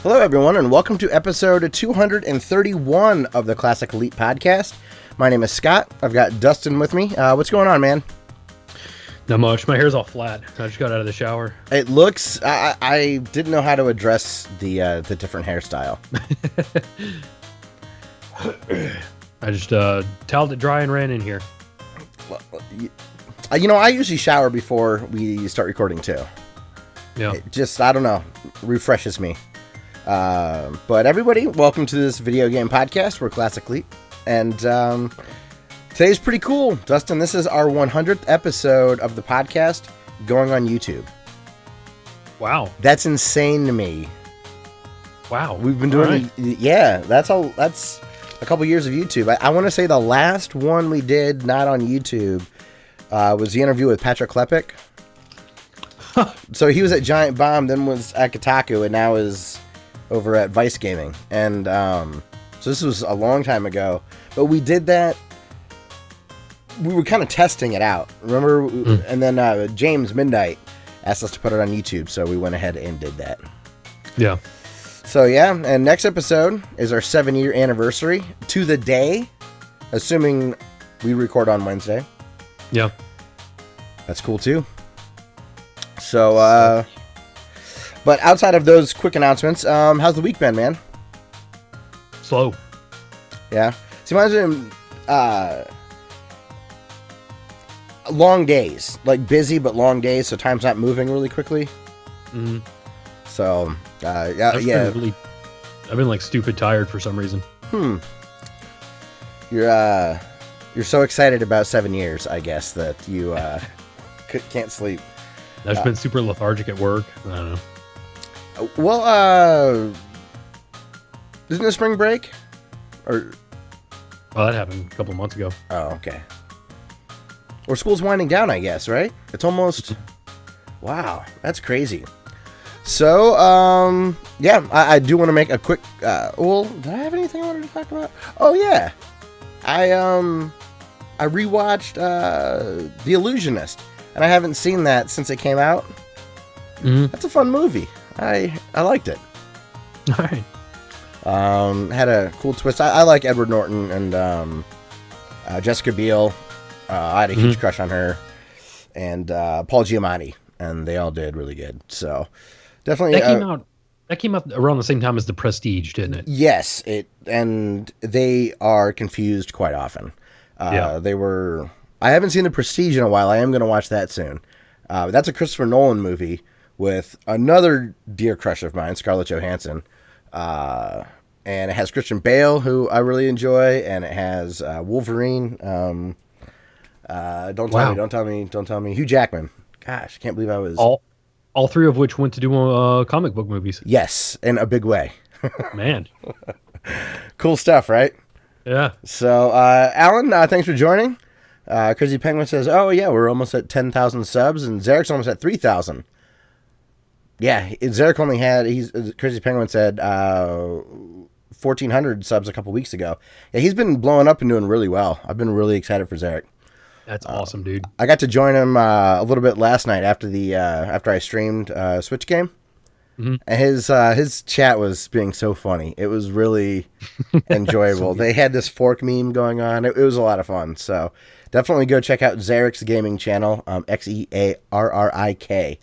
Hello, everyone, and welcome to episode 231 of the Classic Elite Podcast. My name is Scott. I've got Dustin with me. What's going on, man? Not much. My hair's all flat. I just got out of the shower. It looks... I didn't know how to address the different hairstyle. I just toweled it dry and ran in here. You know, I usually shower before we start recording, too. Yeah. It just, I don't know, refreshes me. But everybody, welcome to this video game podcast. We're Classic Elite. And today's pretty cool. Dustin, this is our 100th episode of the podcast going on YouTube. Wow. That's insane to me. Wow. We've been doing, yeah, that's a couple years of YouTube. I want to say the last one we did not on YouTube was the interview with Patrick Klepek. So he was at Giant Bomb, then was at Kotaku, and now is over at Vice Gaming. And so this was a long time ago. But we did that. We were kind of testing it out. Remember? And then James Midnight asked us to put it on YouTube, so we went ahead and did that. Yeah. So yeah, and next episode is our 7-year anniversary to the day, assuming we record on Wednesday. Yeah. That's cool too. So, but outside of those quick announcements, how's the week been, man? Slow. Yeah. See, mine's been long days, like busy but long days, so time's not moving really quickly. Mm-hmm. So, I've been like stupid tired for some reason. You're so excited about 7 years, I guess, that you can't sleep. I've just been super lethargic at work. I don't know. Well, isn't it spring break? Or Well, that happened a couple of months ago. oh, okay. Or school's winding down, I guess, right? It's almost... Wow, that's crazy. So, yeah, I do want to make a quick... well, did I have anything I wanted to talk about? Oh, yeah. I rewatched The Illusionist, and I haven't seen that since it came out. Mm-hmm. That's a fun movie. I liked it. All right. Had a cool twist. I like Edward Norton and Jessica Biel. I had a huge crush on her, and Paul Giamatti, and they all did really good. So definitely that came out around the same time as The Prestige, didn't it? Yes, and they are confused quite often. Yeah. I haven't seen The Prestige in a while. I am going to watch that soon. That's a Christopher Nolan movie with another dear crush of mine, Scarlett Johansson. And it has Christian Bale, who I really enjoy, and it has Wolverine. Don't tell me. Hugh Jackman. Gosh, I can't believe I was... All three of which went to do comic book movies. Yes, in a big way. Man. Cool stuff, right? Yeah. So, Alan, thanks for joining. Crazy Penguin says, oh, yeah, we're almost at 10,000 subs, and Xearrik's almost at 3,000. Yeah, Xearrik only had... Crazy Penguin said 1,400 subs a couple weeks ago. Yeah, he's been blowing up and doing really well. I've been really excited for Xearrik. That's awesome, dude. I got to join him a little bit last night after I streamed Switch game. Mm-hmm. And his chat was being so funny. It was really enjoyable. They had this fork meme going on. It was a lot of fun. So definitely go check out Xearrik's gaming channel, Xearrik.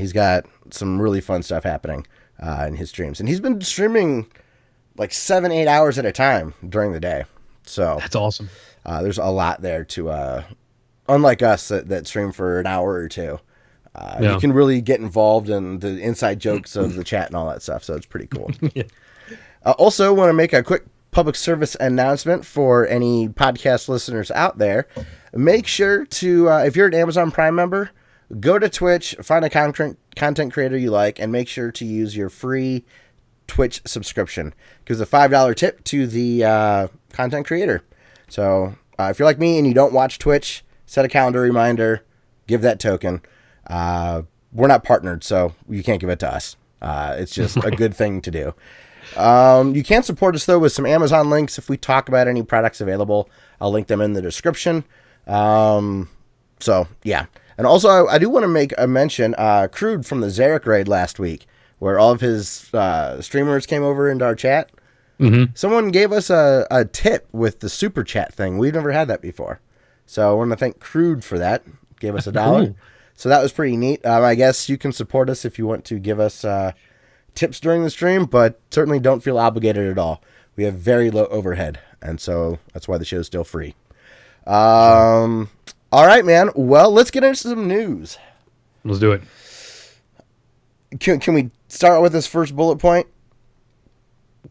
He's got some really fun stuff happening in his streams. And he's been streaming like 7-8 hours at a time during the day. So that's awesome. There's a lot there to, unlike us that stream for an hour or two. You can really get involved in the inside jokes of the chat and all that stuff. So it's pretty cool. Yeah. Also want to make a quick public service announcement for any podcast listeners out there. Make sure to, if you're an Amazon Prime member, go to Twitch, find a content creator you like, and make sure to use your free Twitch subscription. Gives a $5 tip to the content creator. So if you're like me and you don't watch Twitch, set a calendar reminder, give that token. We're not partnered, so you can't give it to us. It's just a good thing to do. You can support us, though, with some Amazon links. If we talk about any products available, I'll link them in the description. So, yeah. And also, I do want to make a mention. Crude from the Xearrik raid last week where all of his streamers came over into our chat. Mm-hmm. Someone gave us a tip with the super chat thing. We've never had that before. So I want to thank Crude for that. Gave us $1. Cool. So that was pretty neat. I guess you can support us if you want to give us tips during the stream, but certainly don't feel obligated at all. We have very low overhead, and so that's why the show is still free. All right, man. Well, let's get into some news. Let's do it. Can we start with this first bullet point?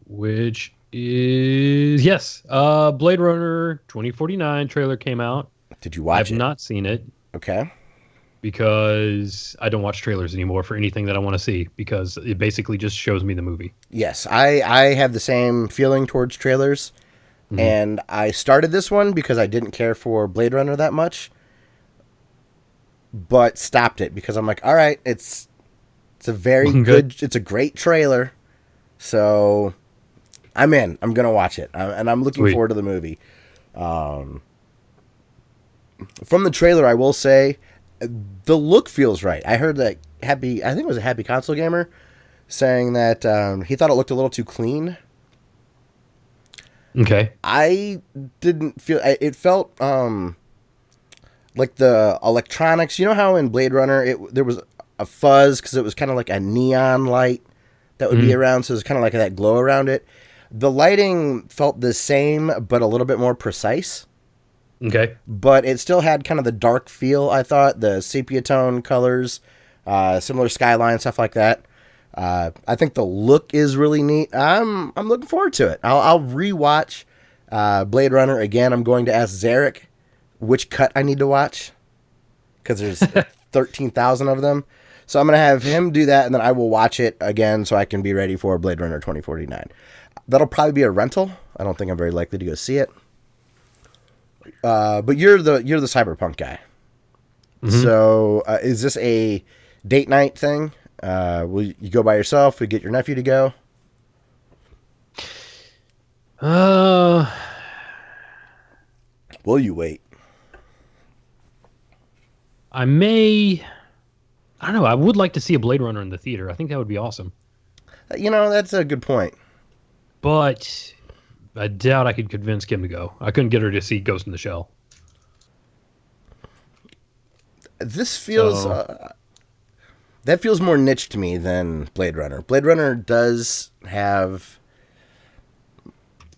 Which is, yes, Blade Runner 2049 trailer came out. Did you watch it? I've not seen it. Okay. Because I don't watch trailers anymore for anything that I want to see, because it basically just shows me the movie. Yes, I have the same feeling towards trailers. Mm-hmm. And I started this one because I didn't care for Blade Runner that much, but stopped it because I'm like, all right, it's a very good, it's a great trailer. So I'm in. I'm going to watch it. And I'm looking forward to the movie. From the trailer, I will say the look feels right. I heard that I think it was a Happy Console Gamer saying that he thought it looked a little too clean. Okay. I didn't feel it felt like the electronics. You know how in Blade Runner there was a fuzz because it was kind of like a neon light that would be around, so it was kind of like that glow around it. The lighting felt the same, but a little bit more precise. Okay. But it still had kind of the dark feel, I thought. The sepia tone colors, similar skyline, stuff like that. I think the look is really neat. I'm looking forward to it. I'll rewatch Blade Runner again. I'm going to ask Xearrik which cut I need to watch because there's 13,000 of them. So I'm going to have him do that, and then I will watch it again so I can be ready for Blade Runner 2049. That'll probably be a rental. I don't think I'm very likely to go see it. But you're the cyberpunk guy. Mm-hmm. So is this a date night thing? Will you go by yourself? Will you get your nephew to go? Will you wait? I may. I don't know. I would like to see a Blade Runner in the theater. I think that would be awesome. That's a good point. But I doubt I could convince Kim to go. I couldn't get her to see Ghost in the Shell. This feels... that feels more niche to me than Blade Runner. Blade Runner does have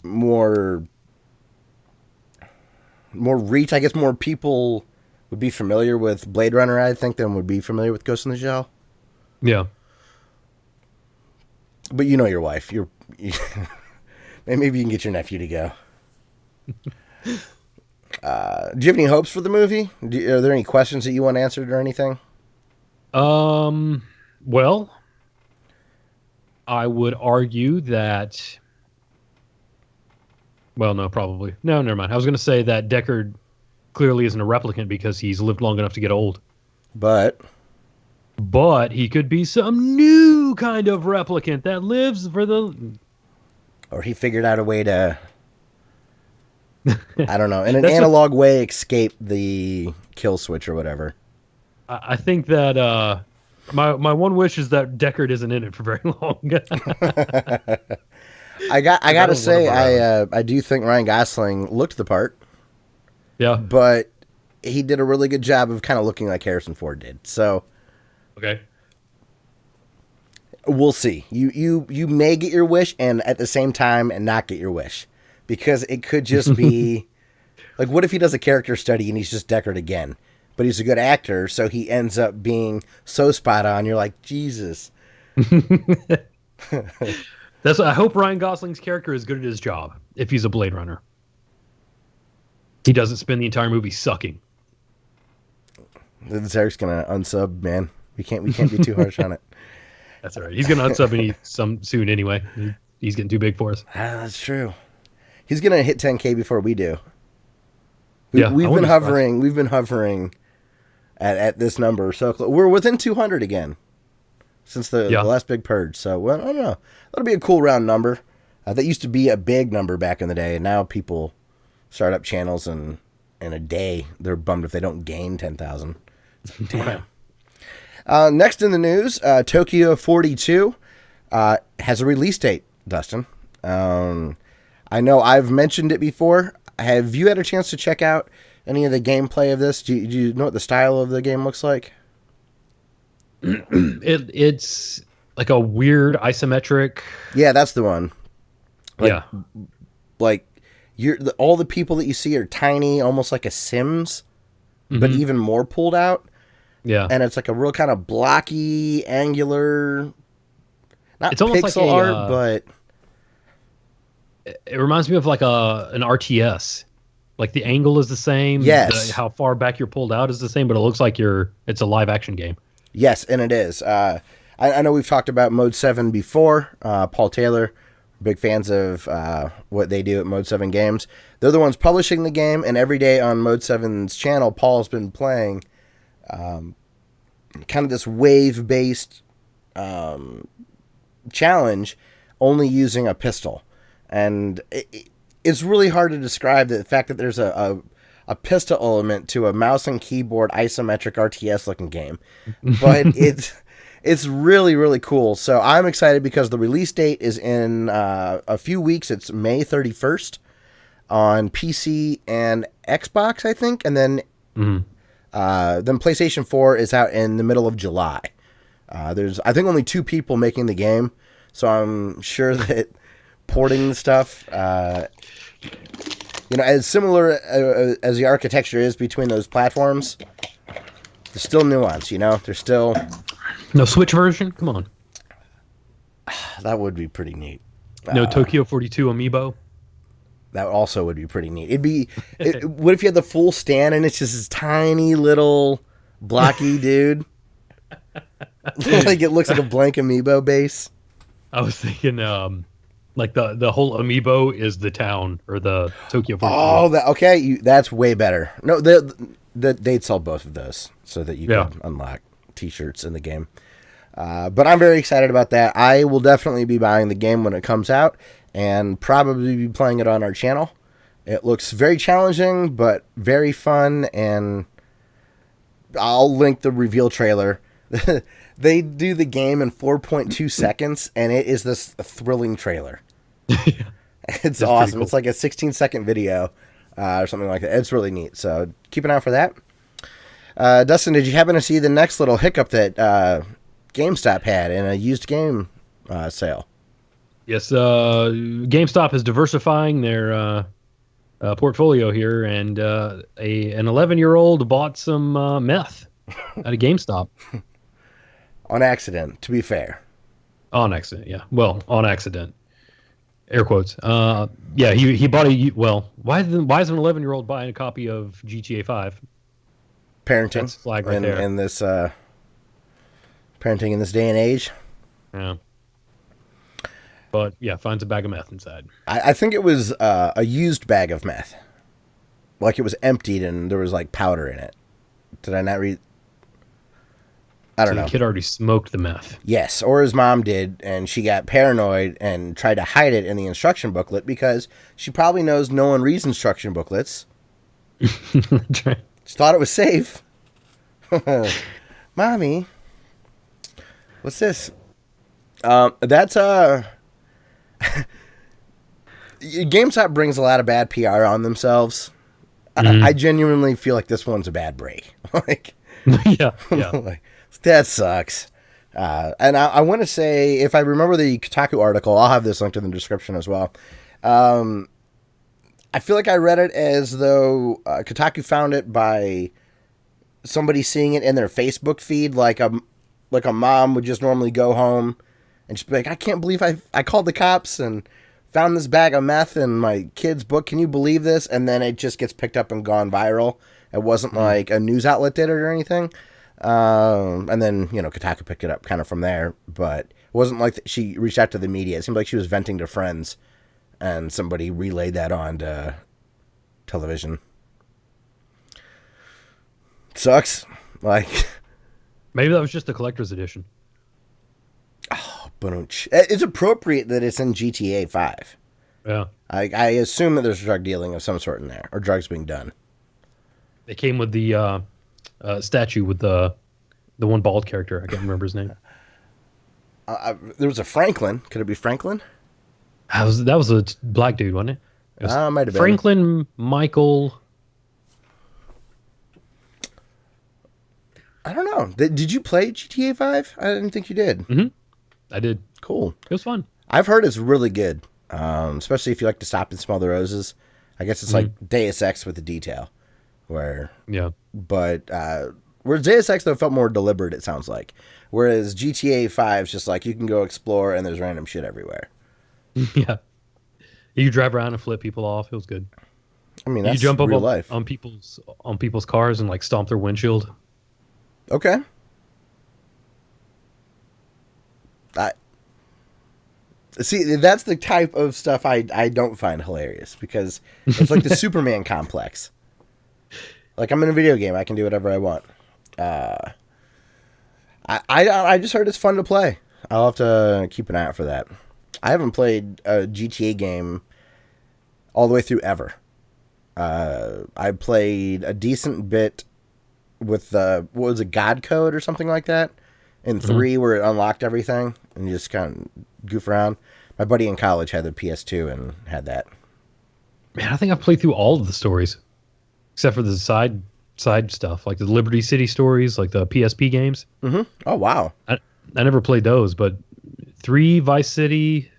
more reach. I guess more people would be familiar with Blade Runner, I think, than would be familiar with Ghost in the Shell. Yeah. But you know your wife. Maybe you can get your nephew to go. Do you have any hopes for the movie? Are there any questions that you want answered or anything? Well, I would argue that... Well, no, probably. No, never mind. I was going to say that Deckard clearly isn't a replicant because he's lived long enough to get old. But he could be some new kind of replicant that lives for the... Or he figured out a way to, I don't know, in an analog way, escape the kill switch or whatever. I think that my one wish is that Deckard isn't in it for very long. I gotta say, I do think Ryan Gosling looked the part. Yeah. But he did a really good job of kind of looking like Harrison Ford did. So, okay. We'll see. You may get your wish and at the same time and not get your wish. Because it could just be like, what if he does a character study and he's just Deckard again? But he's a good actor, so he ends up being so spot on. You're like, Jesus. I hope Ryan Gosling's character is good at his job if he's a Blade Runner. He doesn't spend the entire movie sucking. Xearrik's gonna unsub, man. We can't be too harsh on it. That's all right. He's gonna unsub soon anyway. He's getting too big for us. That's true. He's gonna hit 10K before we do. We've been hovering. We've been hovering at this number, so we're within 200 again since the last big purge. So, well, I don't know. That'll be a cool round number. That used to be a big number back in the day, and now people start up channels and in a day they're bummed if they don't gain 10,000. Damn. Next in the news, Tokyo 42 has a release date, Dustin. I know I've mentioned it before. Have you had a chance to check out any of the gameplay of this? Do you know what the style of the game looks like? It's like a weird isometric. Yeah, that's the one. Yeah. Like all the people that you see are tiny, almost like a Sims, but even more pulled out. Yeah. And it's like a real kind of blocky, angular, not it's almost pixel like art, but it reminds me of like an RTS. Like the angle is the same. Yes. How far back you're pulled out is the same, but it looks like it's a live action game. Yes, and it is. I know we've talked about Mode 7 before. Paul Taylor, big fans of what they do at Mode 7 Games. They're the ones publishing the game, and every day on Mode 7's channel, Paul's been playing kind of this wave-based challenge, only using a pistol. And it's really hard to describe the fact that there's a pistol element to a mouse and keyboard isometric RTS looking game. But it's really, really cool. So I'm excited because the release date is in a few weeks. It's May 31st on PC and Xbox, I think. And then PlayStation 4 is out in the middle of July. There's, I think, only 2 people making the game. So I'm sure that porting the stuff, as similar as the architecture is between those platforms, there's still nuance, There's still... No Switch version? Come on. That would be pretty neat. No Tokyo 42 amiibo? That also would be pretty neat. What if you had the full stand and it's just this tiny little blocky dude? Like it looks like a blank amiibo base. I was thinking, like the whole amiibo is the town or the Tokyo 42. Oh, okay. That's way better. No, they'd sell both of those so that you could unlock T-shirts in the game. But I'm very excited about that. I will definitely be buying the game when it comes out and probably be playing it on our channel. It looks very challenging, but very fun, and I'll link the reveal trailer. They do the game in 4.2 seconds, and it is this thrilling trailer. It's awesome. Cool. It's like a 16-second video or something like that. It's really neat. So keep an eye out for that. Dustin, did you happen to see the next little hiccup that GameStop had in a used game sale? Yes, GameStop is diversifying their portfolio here, and an 11-year-old bought some meth at a GameStop. On accident, to be fair. On accident, yeah. Well, on accident. Air quotes. Yeah, he bought why is an 11-year-old buying a copy of GTA 5? Parenting. That's flag right there. In this parenting in this day and age. Yeah. But yeah, finds a bag of meth inside. I think it was a used bag of meth. Like it was emptied and there was like powder in it. Did I not read? I don't know. The kid already smoked the meth. Yes, or his mom did, and she got paranoid and tried to hide it in the instruction booklet because she probably knows no one reads instruction booklets. That's right. She thought it was safe. Mommy, what's this? That's GameStop brings a lot of bad PR on themselves. I genuinely feel like this one's a bad break. Like, yeah. Like, that sucks. And I want to say, if I remember the Kotaku article, I'll have this linked in the description as well. I feel like I read it as though Kotaku found it by somebody seeing it in their Facebook feed, like a mom would just normally go home and just be like, I can't believe I called the cops and found this bag of meth in my kid's book. Can you believe this? And then it just gets picked up and gone viral. It wasn't like a news outlet did it or anything. And then, Kotaku picked it up kind of from there, but it wasn't like she reached out to the media. It seemed like she was venting to friends and somebody relayed that on to television. Sucks. Like, maybe that was just a collector's edition. Oh, but it's appropriate that it's in GTA 5. Yeah. I assume that there's drug dealing of some sort in there, or drugs being done. It came with the statue with the one bald character. I can't remember his name. There was a Franklin. Could it be Franklin? That was a black dude, wasn't it? It was Might have been. Franklin Michael. I don't know. Did you play GTA 5? I didn't think you did. Hmm. I did. Cool. It was fun. I've heard it's really good, especially if you like to stop and smell the roses. I guess it's like Deus Ex with the detail. Yeah. But whereas Deus Ex, though, felt more deliberate, it sounds like. Whereas GTA 5 is just like you can go explore and there's random shit everywhere. Yeah. You drive around and flip people off. It was good. I mean, that's you jump up real life. on people's cars and like stomp their windshield. Okay. See, that's the type of stuff I don't find hilarious because it's like the Superman complex. Like, I'm in a video game. I can do whatever I want. I just heard it's fun to play. I'll have to keep an eye out for that. I haven't played a GTA game all the way through ever. I played a decent bit with what was it, God Code or something like that? In 3 where it unlocked everything and you just kind of goof around. My buddy in college had the PS2 and had that. Man, I think I've played through all of the stories, except for the side stuff, like the Liberty City stories, like the PSP games. Mm-hmm. Oh, wow. I never played those, but 3, Vice City,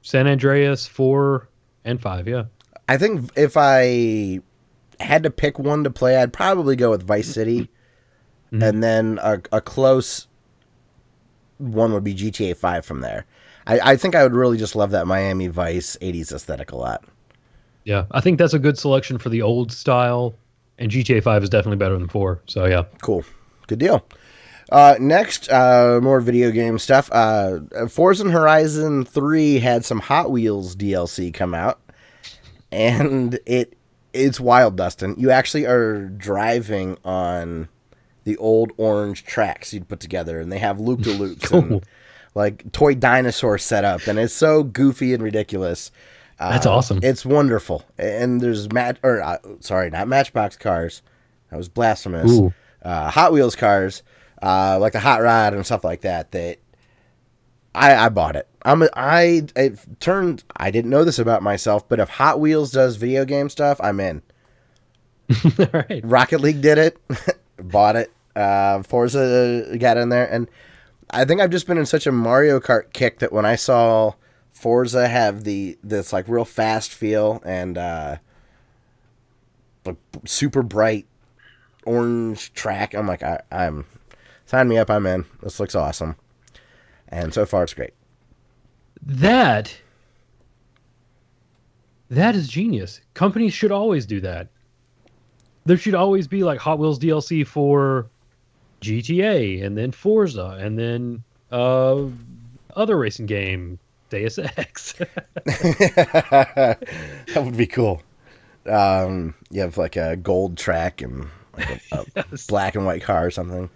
San Andreas, 4, and 5, yeah. I think if I had to pick one to play, I'd probably go with Vice City. And then a close one would be GTA 5 from there. I think I would really just love that Miami Vice 80s aesthetic a lot. Yeah, I think that's a good selection for the old style, and GTA 5 is definitely better than 4, so yeah. Cool. Good deal. Next, more video game stuff. Forza Horizon 3 had some Hot Wheels DLC come out, and it's wild, Dustin. You actually are driving on the old orange tracks you'd put together, and they have loop-de-loops Cool. and like toy dinosaur setup, and it's so goofy and ridiculous. That's awesome. It's wonderful. And there's not Matchbox cars. That was blasphemous. Ooh. Hot Wheels cars, like the Hot Rod and stuff like that. That I bought it. I didn't know this about myself, but if Hot Wheels does video game stuff, I'm in. All right. Rocket League did it. Bought it. Forza got in there, and I think I've just been in such a Mario Kart kick that when I saw Forza have this like real fast feel and like super bright orange track, I'm like, I'm sign me up. I'm in. This looks awesome, and so far it's great. That is genius. Companies should always do that. There should always be like Hot Wheels DLC for GTA, and then Forza, and then other racing game, Deus Ex. That would be cool. You have like a gold track and like a Yes. black and white car or something.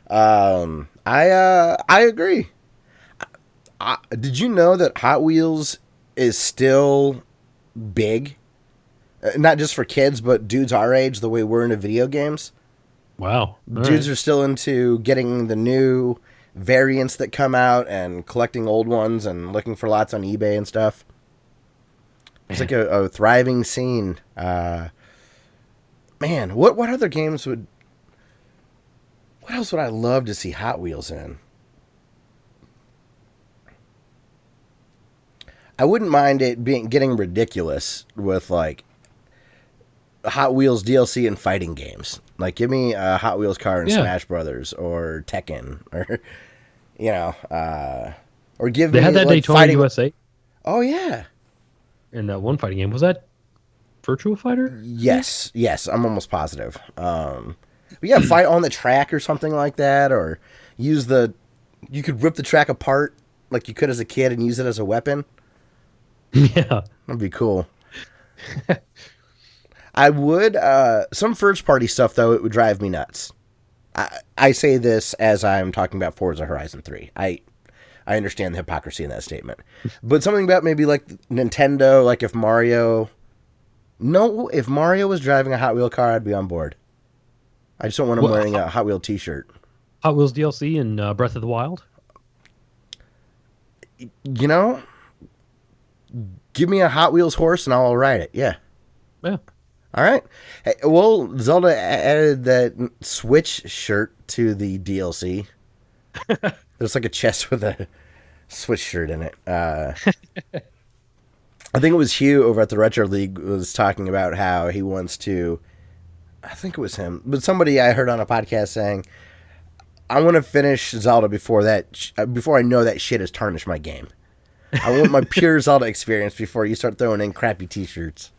I agree. Did you know that Hot Wheels is still big? Not just for kids, but dudes our age, the way we're into video games. Wow. All Dudes right. are still into getting the new variants that come out and collecting old ones and looking for lots on eBay and stuff. It's like a thriving scene. Man, what other games what else would I love to see Hot Wheels in? I wouldn't mind it getting ridiculous with like Hot Wheels DLC and fighting games. Like, give me a Hot Wheels car in Smash Brothers or Tekken, or or give They me had that like Daytona fighting. USA Oh yeah, in that one fighting game. Was that Virtua Fighter? yes, I'm almost positive. But yeah, fight on the track or something like that, or you could rip the track apart like you could as a kid and use it as a weapon. Yeah. That'd be cool. I would. Some first party stuff, though, it would drive me nuts. I say this as I'm talking about Forza Horizon 3. I understand the hypocrisy in that statement. But something about maybe like Nintendo, like if Mario was driving a Hot Wheel car, I'd be on board. I just don't want him wearing a Hot Wheel t-shirt. Hot Wheels DLC in Breath of the Wild. You know, give me a Hot Wheels horse and I'll ride it. Yeah. Yeah. All right. Hey, well, Zelda added that Switch shirt to the DLC. There's like a chest with a Switch shirt in it. I think it was Hugh over at the Retro League was talking about how he wants to. I think it was him, but somebody I heard on a podcast saying, "I want to finish Zelda before I know that shit has tarnished my game. I want my pure Zelda experience before you start throwing in crappy T-shirts."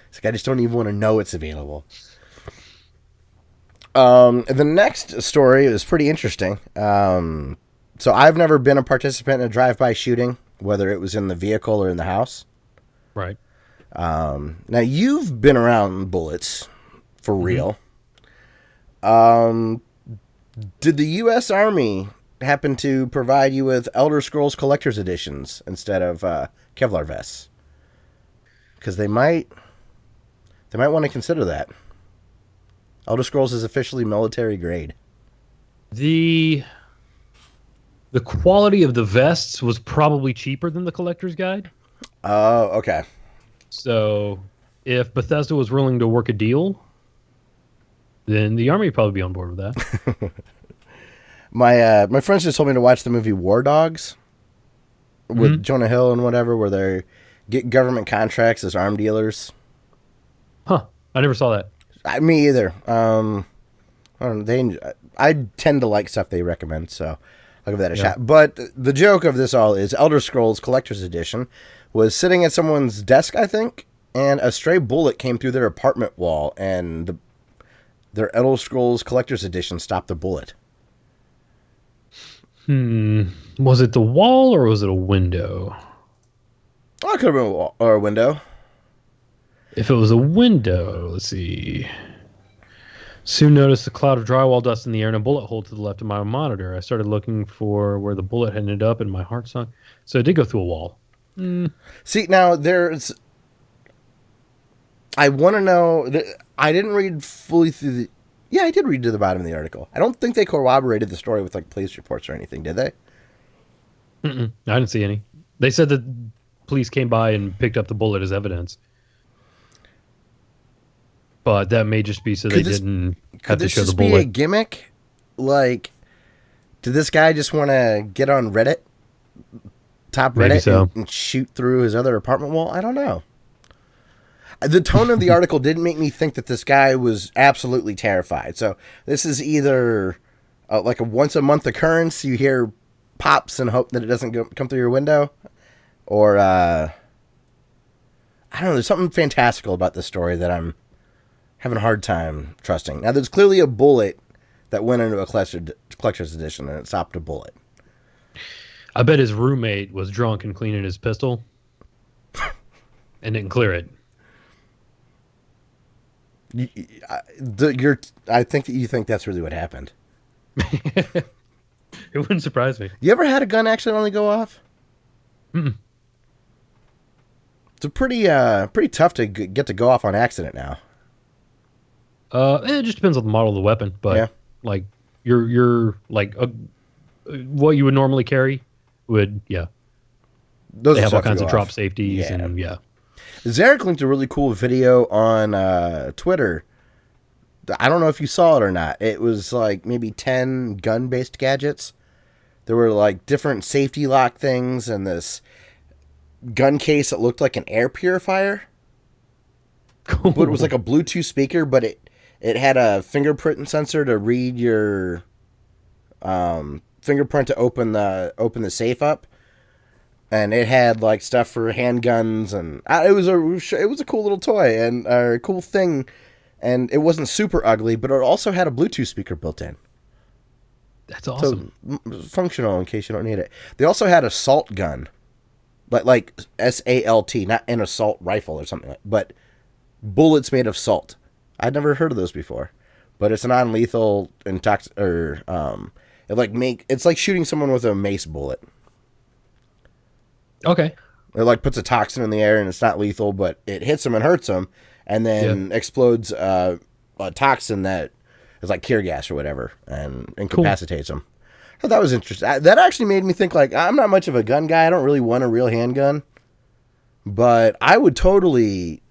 It's like I just don't even want to know it's available. The next story is pretty interesting. So I've never been a participant in a drive-by shooting, whether it was in the vehicle or in the house. Right. Now you've been around bullets for real. Did the U.S. Army happen to provide you with Elder Scrolls Collector's Editions instead of Kevlar vests? Because they might want to consider that. Elder Scrolls is officially military grade. The quality of the vests was probably cheaper than the collector's guide. Oh, okay. So if Bethesda was willing to work a deal, then the Army would probably be on board with that. My friends just told me to watch the movie War Dogs with Jonah Hill and whatever, where they get government contracts as arm dealers. Huh. I never saw that. Me either. I tend to like stuff they recommend, so I'll give that a shot. But the joke of this all is Elder Scrolls Collector's Edition was sitting at someone's desk, I think, and a stray bullet came through their apartment wall, and their Elder Scrolls Collector's Edition stopped the bullet. Was it the wall or was it a window? Oh, it could have been a wall or a window. If it was a window, let's see. Soon noticed a cloud of drywall dust in the air and a bullet hole to the left of my monitor. I started looking for where the bullet had ended up and my heart sunk. So it did go through a wall. See, now I want to know. I didn't read fully through the. Yeah, I did read to the bottom of the article. I don't think they corroborated the story with like police reports or anything, did they? I didn't see any. They said that police came by and picked up the bullet as evidence. But that may just be so they didn't have to show the bullet. Could this just be a gimmick? Like, did this guy just want to get on Reddit, top Reddit, and shoot through his other apartment wall? I don't know. The tone of the article didn't make me think that this guy was absolutely terrified. So this is either like a once-a-month occurrence. You hear pops and hope that it doesn't come through your window. Or, I don't know. There's something fantastical about this story that I'm having a hard time trusting. Now, there's clearly a bullet that went into a collector's edition, and it stopped a bullet. I bet his roommate was drunk and cleaning his pistol and didn't clear it. I think that you think that's really what happened. It wouldn't surprise me. You ever had a gun accidentally go off? It's pretty tough to get to go off on accident now. It just depends on the model of the weapon, but like you're like what you would normally carry would Those they have all kinds of drop safeties and Xearrik linked a really cool video on Twitter. I don't know if you saw it or not. It was like maybe 10 gun-based gadgets. There were like different safety lock things and this gun case that looked like an air purifier. Cool. But it was like a Bluetooth speaker, but it had a fingerprint sensor to read your fingerprint to open the safe up. And it had like stuff for handguns, and it was a cool little toy and a cool thing, and it wasn't super ugly, but it also had a Bluetooth speaker built in. That's awesome. So functional in case you don't need it. They also had a salt gun, like SALT, not an assault rifle or something, but bullets made of salt. I'd never heard of those before, but it's a non-lethal it's like shooting someone with a mace bullet. Okay. It like puts a toxin in the air and it's not lethal, but it hits them and hurts them, and then explodes a toxin that is like tear gas or whatever and incapacitates them. Oh, that was interesting. That actually made me think, like, I'm not much of a gun guy. I don't really want a real handgun. But I would totally... It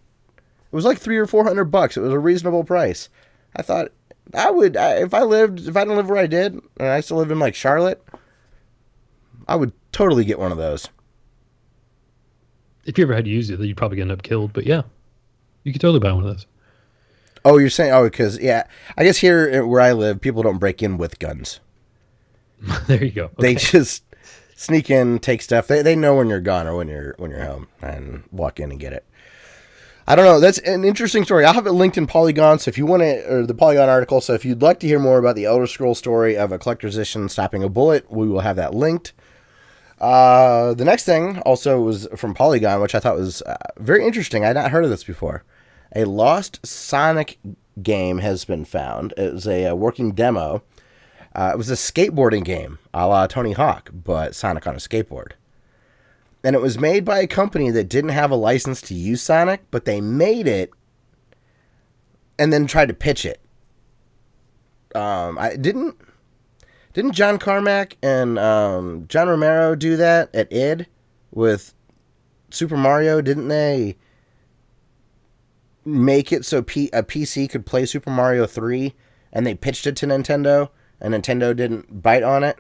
was like $300 or $400. It was a reasonable price. I thought I would... if I didn't live where I did, and I still lived in, like, Charlotte, I would totally get one of those. If you ever had to use it, then you'd probably end up killed. But yeah, you could totally buy one of those. Oh, you're saying... Oh, because, yeah. I guess here where I live, people don't break in with guns. There you go. Okay. They just sneak in, take stuff. They know when you're gone or when you're home and walk in and get it. I don't know. That's an interesting story. I'll have it linked in Polygon. So if you want to, or the Polygon article. So if you'd like to hear more about the Elder Scrolls story of a collector's edition stopping a bullet, we will have that linked. The next thing also was from Polygon, which I thought was very interesting. I had not heard of this before. A lost Sonic game has been found. It was a working demo. It was a skateboarding game, a la Tony Hawk, but Sonic on a skateboard. And it was made by a company that didn't have a license to use Sonic, but they made it and then tried to pitch it. Didn't John Carmack and John Romero do that at id with Super Mario? Didn't they make it so a PC could play Super Mario 3, and they pitched it to Nintendo? And Nintendo didn't bite on it,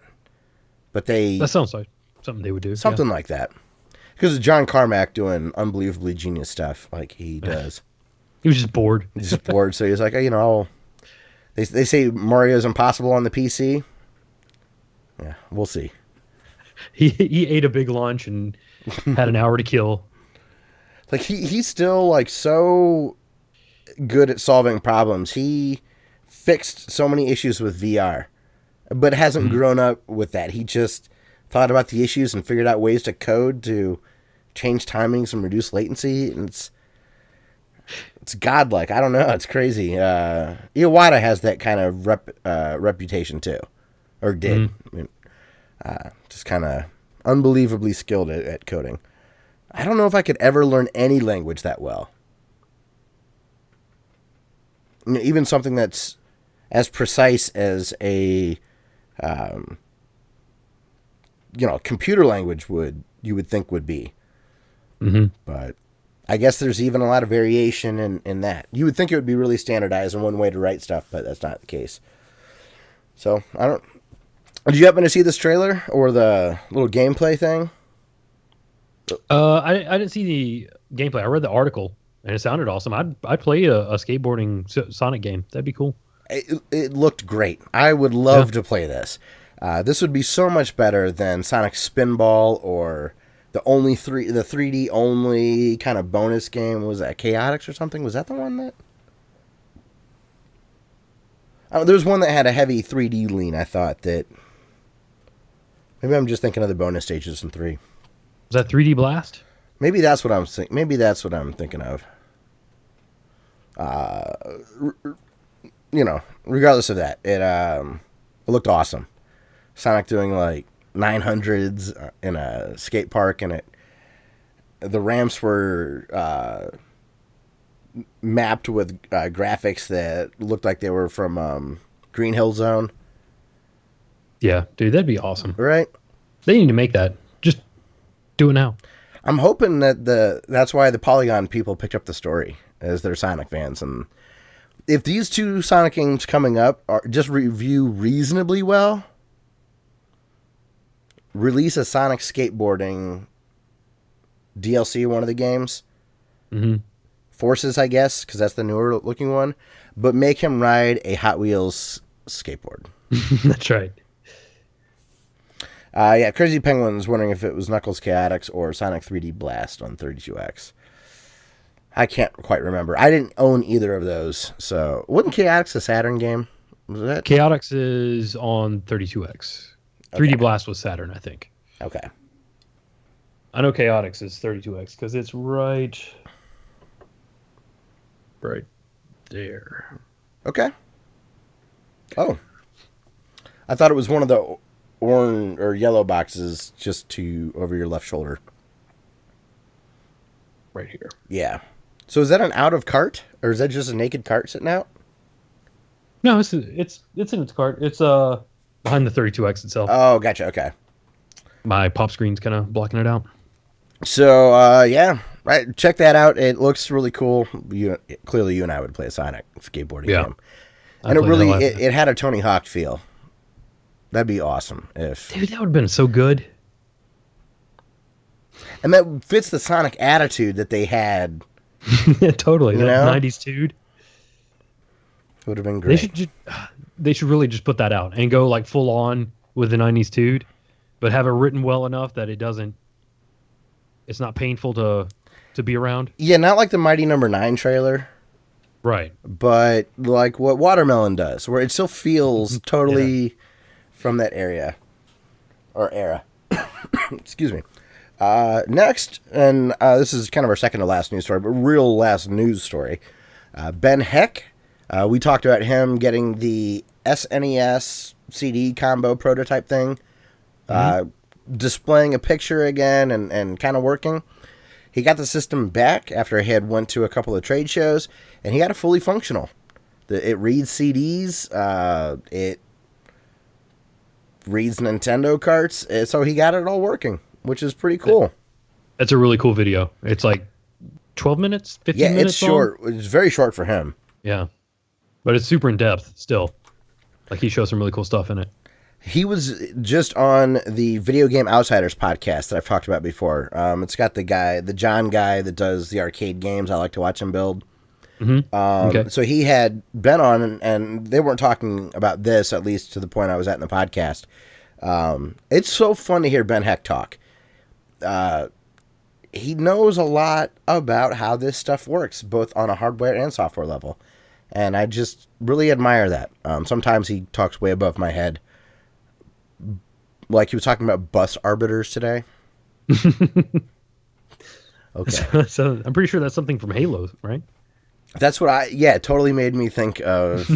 but that sounds like something they would do. Something like that. Because John Carmack doing unbelievably genius stuff like he does. He was just bored. He's just bored, so he's like, they say Mario's impossible on the PC. Yeah, we'll see. He ate a big lunch and had an hour to kill. Like he's still like so good at solving problems. He fixed so many issues with VR, but hasn't grown up with that. He just thought about the issues and figured out ways to code to change timings and reduce latency. And it's godlike. I don't know. It's crazy. Iwata has that kind of reputation too, or did. I mean, just kind of unbelievably skilled at coding. I don't know if I could ever learn any language that well. I mean, even something that's as precise as a, computer language you would think would be. Mm-hmm. But I guess there's even a lot of variation in that. You would think it would be really standardized in one way to write stuff, but that's not the case. So, did you happen to see this trailer or the little gameplay thing? I didn't see the gameplay. I read the article, and it sounded awesome. I'd play a skateboarding Sonic game. That'd be cool. It looked great. I would love to play this. This would be so much better than Sonic Spinball or the 3D only kind of bonus game. Was that Chaotix or something? Was that the one that? There was one that had a heavy 3D lean. I thought that. Maybe I'm just thinking of the bonus stages in 3. Was that 3D Blast? Maybe that's what I'm thinking. Maybe that's what I'm thinking of. Regardless of that, it looked awesome. Sonic doing like 900s in a skate park, and the ramps were mapped with graphics that looked like they were from Green Hill Zone. Yeah, dude, that'd be awesome. Right? They need to make that. Just do it now. I'm hoping that that's why the Polygon people picked up the story, as they're Sonic fans. And if these two Sonic games coming up are just review reasonably well, release a Sonic skateboarding DLC, one of the games. Mm-hmm. Forces, I guess, because that's the newer looking one. But make him ride a Hot Wheels skateboard. That's right. Crazy Penguin's wondering if it was Knuckles Chaotix or Sonic 3D Blast on 32X. I can't quite remember. I didn't own either of those. So, wasn't Chaotix a Saturn game? Was that? Chaotix is on 32X. 3D Blast was Saturn, I think. Okay. I know Chaotix is 32X because it's right there. Okay. Oh. I thought it was one of the orange or yellow boxes just over your left shoulder. Right here. Yeah. So is that an out of cart, or is that just a naked cart sitting out? No, it's in its cart. It's behind the 32X itself. Oh, gotcha. Okay. My pop screen's kind of blocking it out. So, yeah, right. Check that out. It looks really cool. Clearly, you and I would play a Sonic skateboarding game, and it had a Tony Hawk feel. That'd be awesome if. Dude, that would have been so good. And that fits the Sonic attitude that they had. Yeah, totally. You that know? 90s dude. Would have been great. They should really just put that out and go like full on with the 90s dude, but have it written well enough that it's not painful to be around. Yeah, not like the Mighty Number 9 trailer. Right. But like what Watermelon does, where it still feels totally from that area. Or era. Excuse me. Next, and this is kind of our second to last news story, but real last news story. Ben Heck. We talked about him getting the SNES CD combo prototype thing. Displaying a picture again and kind of working. He got the system back after he had went to a couple of trade shows, and he got it fully functional. It reads CDs. It reads Nintendo carts. So he got it all working, which is pretty cool. That's a really cool video. It's like 12 minutes, 15 minutes. Yeah, it's short. It's very short for him. Yeah. But it's super in depth still. Like he shows some really cool stuff in it. He was just on the Video Game Outsiders podcast that I've talked about before. It's got the John guy that does the arcade games. I like to watch him build. Okay. So he had been on, and they weren't talking about this, at least to the point I was at in the podcast. It's so fun to hear Ben Heck talk. He knows a lot about how this stuff works, both on a hardware and software level. And I just really admire that. Sometimes he talks way above my head. Like he was talking about bus arbiters today. Okay. So I'm pretty sure that's something from Halo, right? That's what it totally made me think of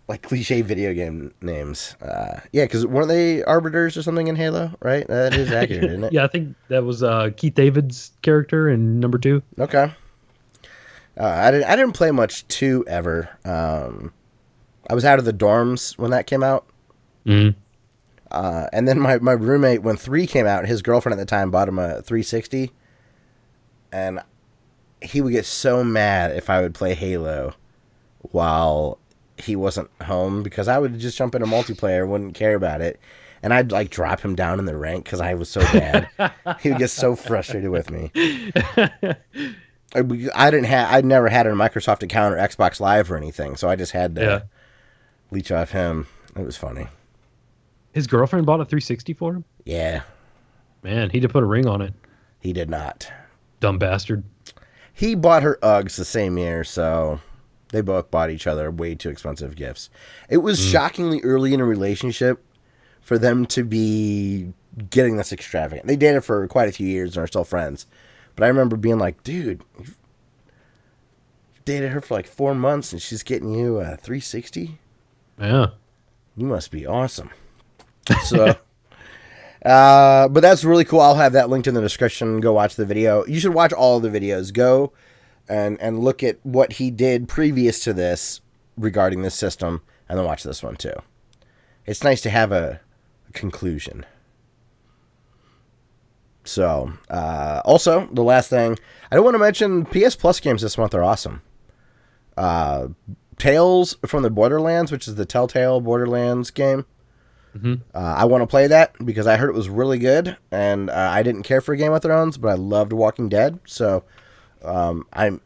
like cliche video game names. Yeah, because weren't they arbiters or something in Halo, right? That is accurate, isn't it? Yeah, I think that was Keith David's character in number 2. Okay. I didn't play much 2 ever. I was out of the dorms when that came out. Mm-hmm. And then my roommate, when 3 came out, his girlfriend at the time bought him a 360. And he would get so mad if I would play Halo while he wasn't home, because I would just jump into multiplayer, wouldn't care about it. And I'd like drop him down in the rank because I was so bad. He would get so frustrated with me. I'd never had a Microsoft account or Xbox Live or anything, so I just had to leech off him. It was funny. His girlfriend bought a 360 for him? Yeah. Man, he did put a ring on it. He did not. Dumb bastard. He bought her Uggs the same year, so they both bought each other way too expensive gifts. It was shockingly early in a relationship for them to be getting this extravagant. They dated for quite a few years and are still friends. But I remember being like, dude, you've dated her for like 4 months and she's getting you a 360? Yeah. You must be awesome. So, but that's really cool. I'll have that linked in the description. Go watch the video. You should watch all the videos. Go and look at what he did previous to this regarding this system, and then watch this one too. It's nice to have a conclusion. So, also, the last thing, I don't want to mention PS Plus games this month are awesome. Tales from the Borderlands, which is the Telltale Borderlands game. I want to play that because I heard it was really good, and I didn't care for Game of Thrones, but I loved Walking Dead. So, and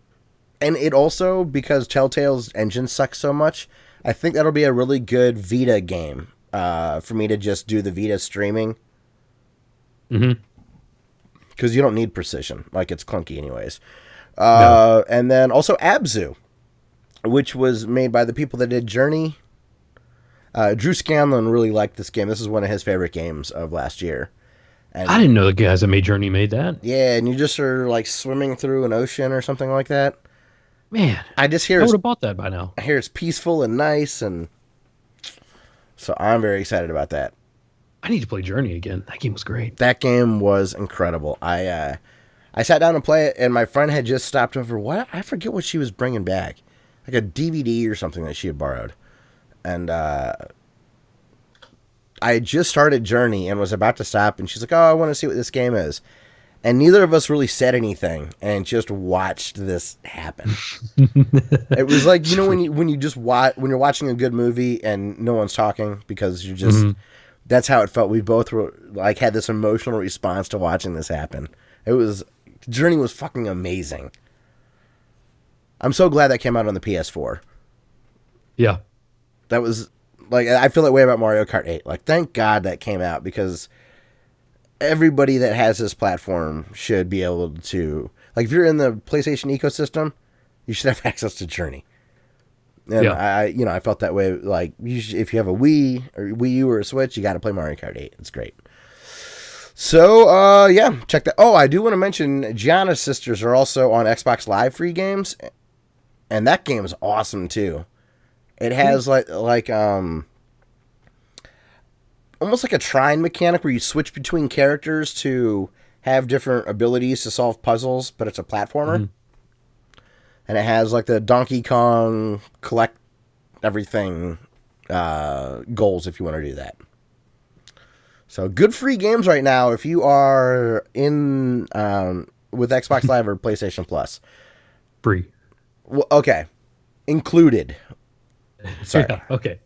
it also, because Telltale's engine sucks so much, I think that'll be a really good Vita game for me to just do the Vita streaming. Because you don't need precision. Like, it's clunky anyways. No. And then also Abzu, which was made by the people that did Journey. Drew Scanlon really liked this game. This is one of his favorite games of last year. And I didn't know the guys that made Journey made that. Yeah, and you just are like swimming through an ocean or something like that. Man, I just hear I would have bought that by now. I hear it's peaceful and nice, and so I'm very excited about that. I need to play Journey again. That game was great. That game was incredible. I sat down and play it, and my friend had just stopped over. What? I forget what she was bringing back, like a DVD or something that she had borrowed. And I had just started Journey and was about to stop, and she's like, "Oh, I want to see what this game is." And neither of us really said anything, and just watched this happen. It was like, you know, when you just when you're watching a good movie and no one's talking because you're just. That's how it felt. We both were like had this emotional response to watching this happen. Journey was fucking amazing. I'm so glad that came out on the PS4. Yeah. That was like, I feel that way about Mario Kart 8. Like, thank God that came out, because everybody that has this platform should be able to, like, if you're in the PlayStation ecosystem, you should have access to Journey. And I felt that way. Like, if you have a Wii or Wii U or a Switch, you got to play Mario Kart 8. It's great. So, yeah, check that. Oh, I do want to mention Gianna's Sisters are also on Xbox Live free games, and that game is awesome too. It has like almost like a trine mechanic where you switch between characters to have different abilities to solve puzzles, but it's a platformer. And it has like the Donkey Kong collect everything goals if you want to do that. So good free games right now if you are in with Xbox Live or PlayStation Plus. Free. Well, okay. Included. Sorry. Yeah, okay.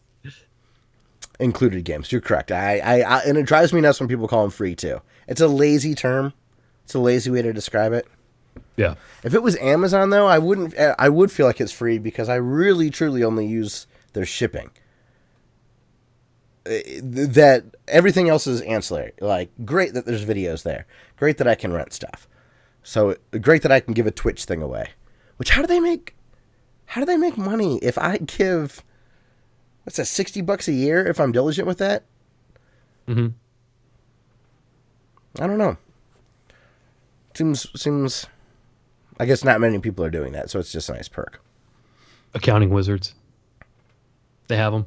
Included games. You're correct. I and it drives me nuts when people call them free too. It's a lazy term. It's a lazy way to describe it. Yeah. If it was Amazon though, I would feel like it's free, because I really truly only use their shipping. That everything else is ancillary. Like, great that there's videos there. Great that I can rent stuff. So great that I can give a Twitch thing away. Which, how do they make money if I give, what's that, $60 a year if I'm diligent with that? Mm-hmm. I don't know. Seems I guess not many people are doing that, so it's just a nice perk. Accounting wizards. They have them.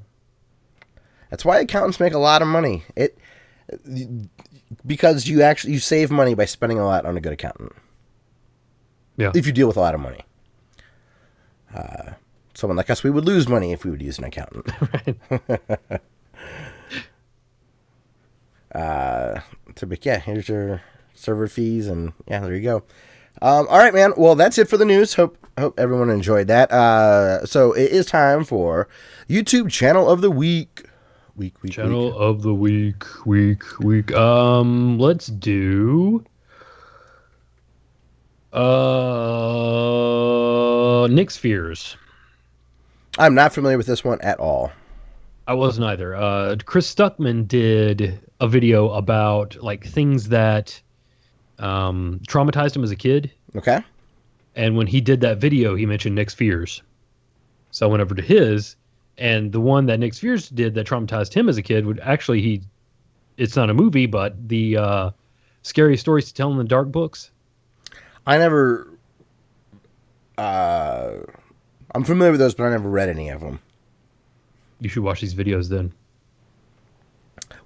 That's why accountants make a lot of money. Because you save money by spending a lot on a good accountant. Yeah. If you deal with a lot of money. Someone like us, we would lose money if we would use an accountant. Right. Here's your server fees, and yeah, there you go. All right, man. Well, that's it for the news. Hope everyone enjoyed that. So it is time for YouTube channel of the week. Channel of the week. Let's do Nick's Fears. I'm not familiar with this one at all. I wasn't either. Chris Stuckman did a video about like things that traumatized him as a kid. Okay. And when he did that video, he mentioned Nick's Fears. So I went over to his, and the one that Nick's Fears did that traumatized him as a kid would actually it's not a movie, but the Scary Stories to Tell in the Dark books. I never I'm familiar with those, but I never read any of them. You should watch these videos then.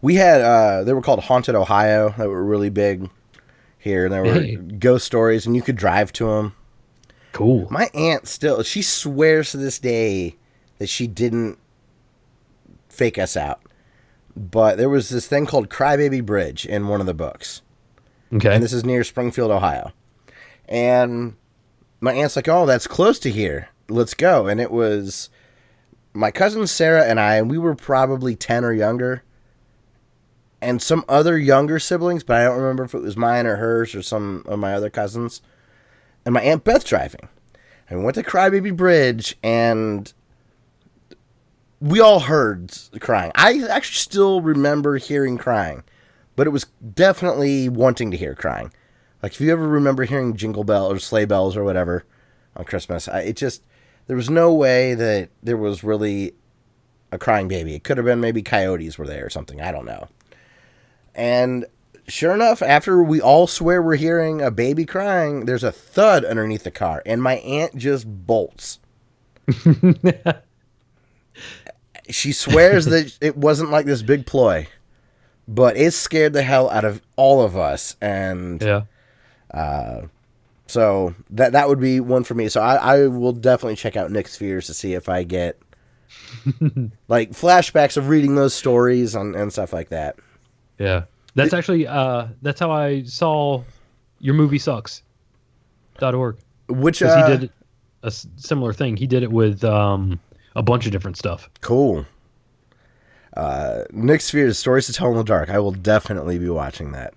We had they were called Haunted Ohio, that were really big here, and there were ghost stories, and you could drive to them. Cool. My aunt she swears to this day that she didn't fake us out. But there was this thing called Crybaby Bridge in one of the books. Okay. And this is near Springfield, Ohio. And my aunt's like, "Oh, that's close to here. Let's go." And it was my cousin Sarah and I, and we were probably 10 or younger. And some other younger siblings, but I don't remember if it was mine or hers or some of my other cousins. And my Aunt Beth driving. And we went to Crybaby Bridge, and we all heard crying. I actually still remember hearing crying, but it was definitely wanting to hear crying. Like, if you ever remember hearing jingle bells or sleigh bells or whatever on Christmas, there was no way that there was really a crying baby. It could have been maybe coyotes were there or something. I don't know. And sure enough, after we all swear we're hearing a baby crying, there's a thud underneath the car, and my aunt just bolts. She swears that it wasn't like this big ploy, but it scared the hell out of all of us. And so that would be one for me. So I will definitely check out Nick's Fears to see if I get Like flashbacks of reading those stories and stuff like that. Yeah. That's actually that's how I saw Your Movie Sucks.org. Which Because he did a similar thing. He did it with a bunch of different stuff. Cool. Nick Sphere's Stories to Tell in the Dark. I will definitely be watching that.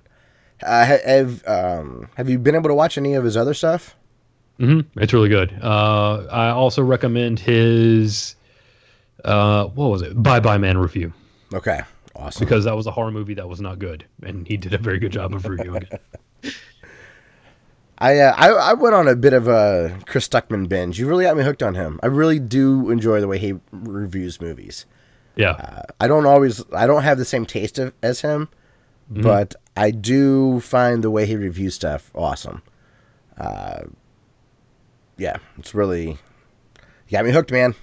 Have you been able to watch any of his other stuff? Mm-hmm. It's really good. I also recommend his what was it? Bye Bye Man review. Okay, awesome. Because that was a horror movie that was not good, and he did a very good job of reviewing it. I went on a bit of a Chris Stuckman binge. You really got me hooked on him. I really do enjoy the way he reviews movies. Yeah. I don't have the same taste as him, but I do find the way he reviews stuff awesome. Yeah, it's really, you got me hooked, man.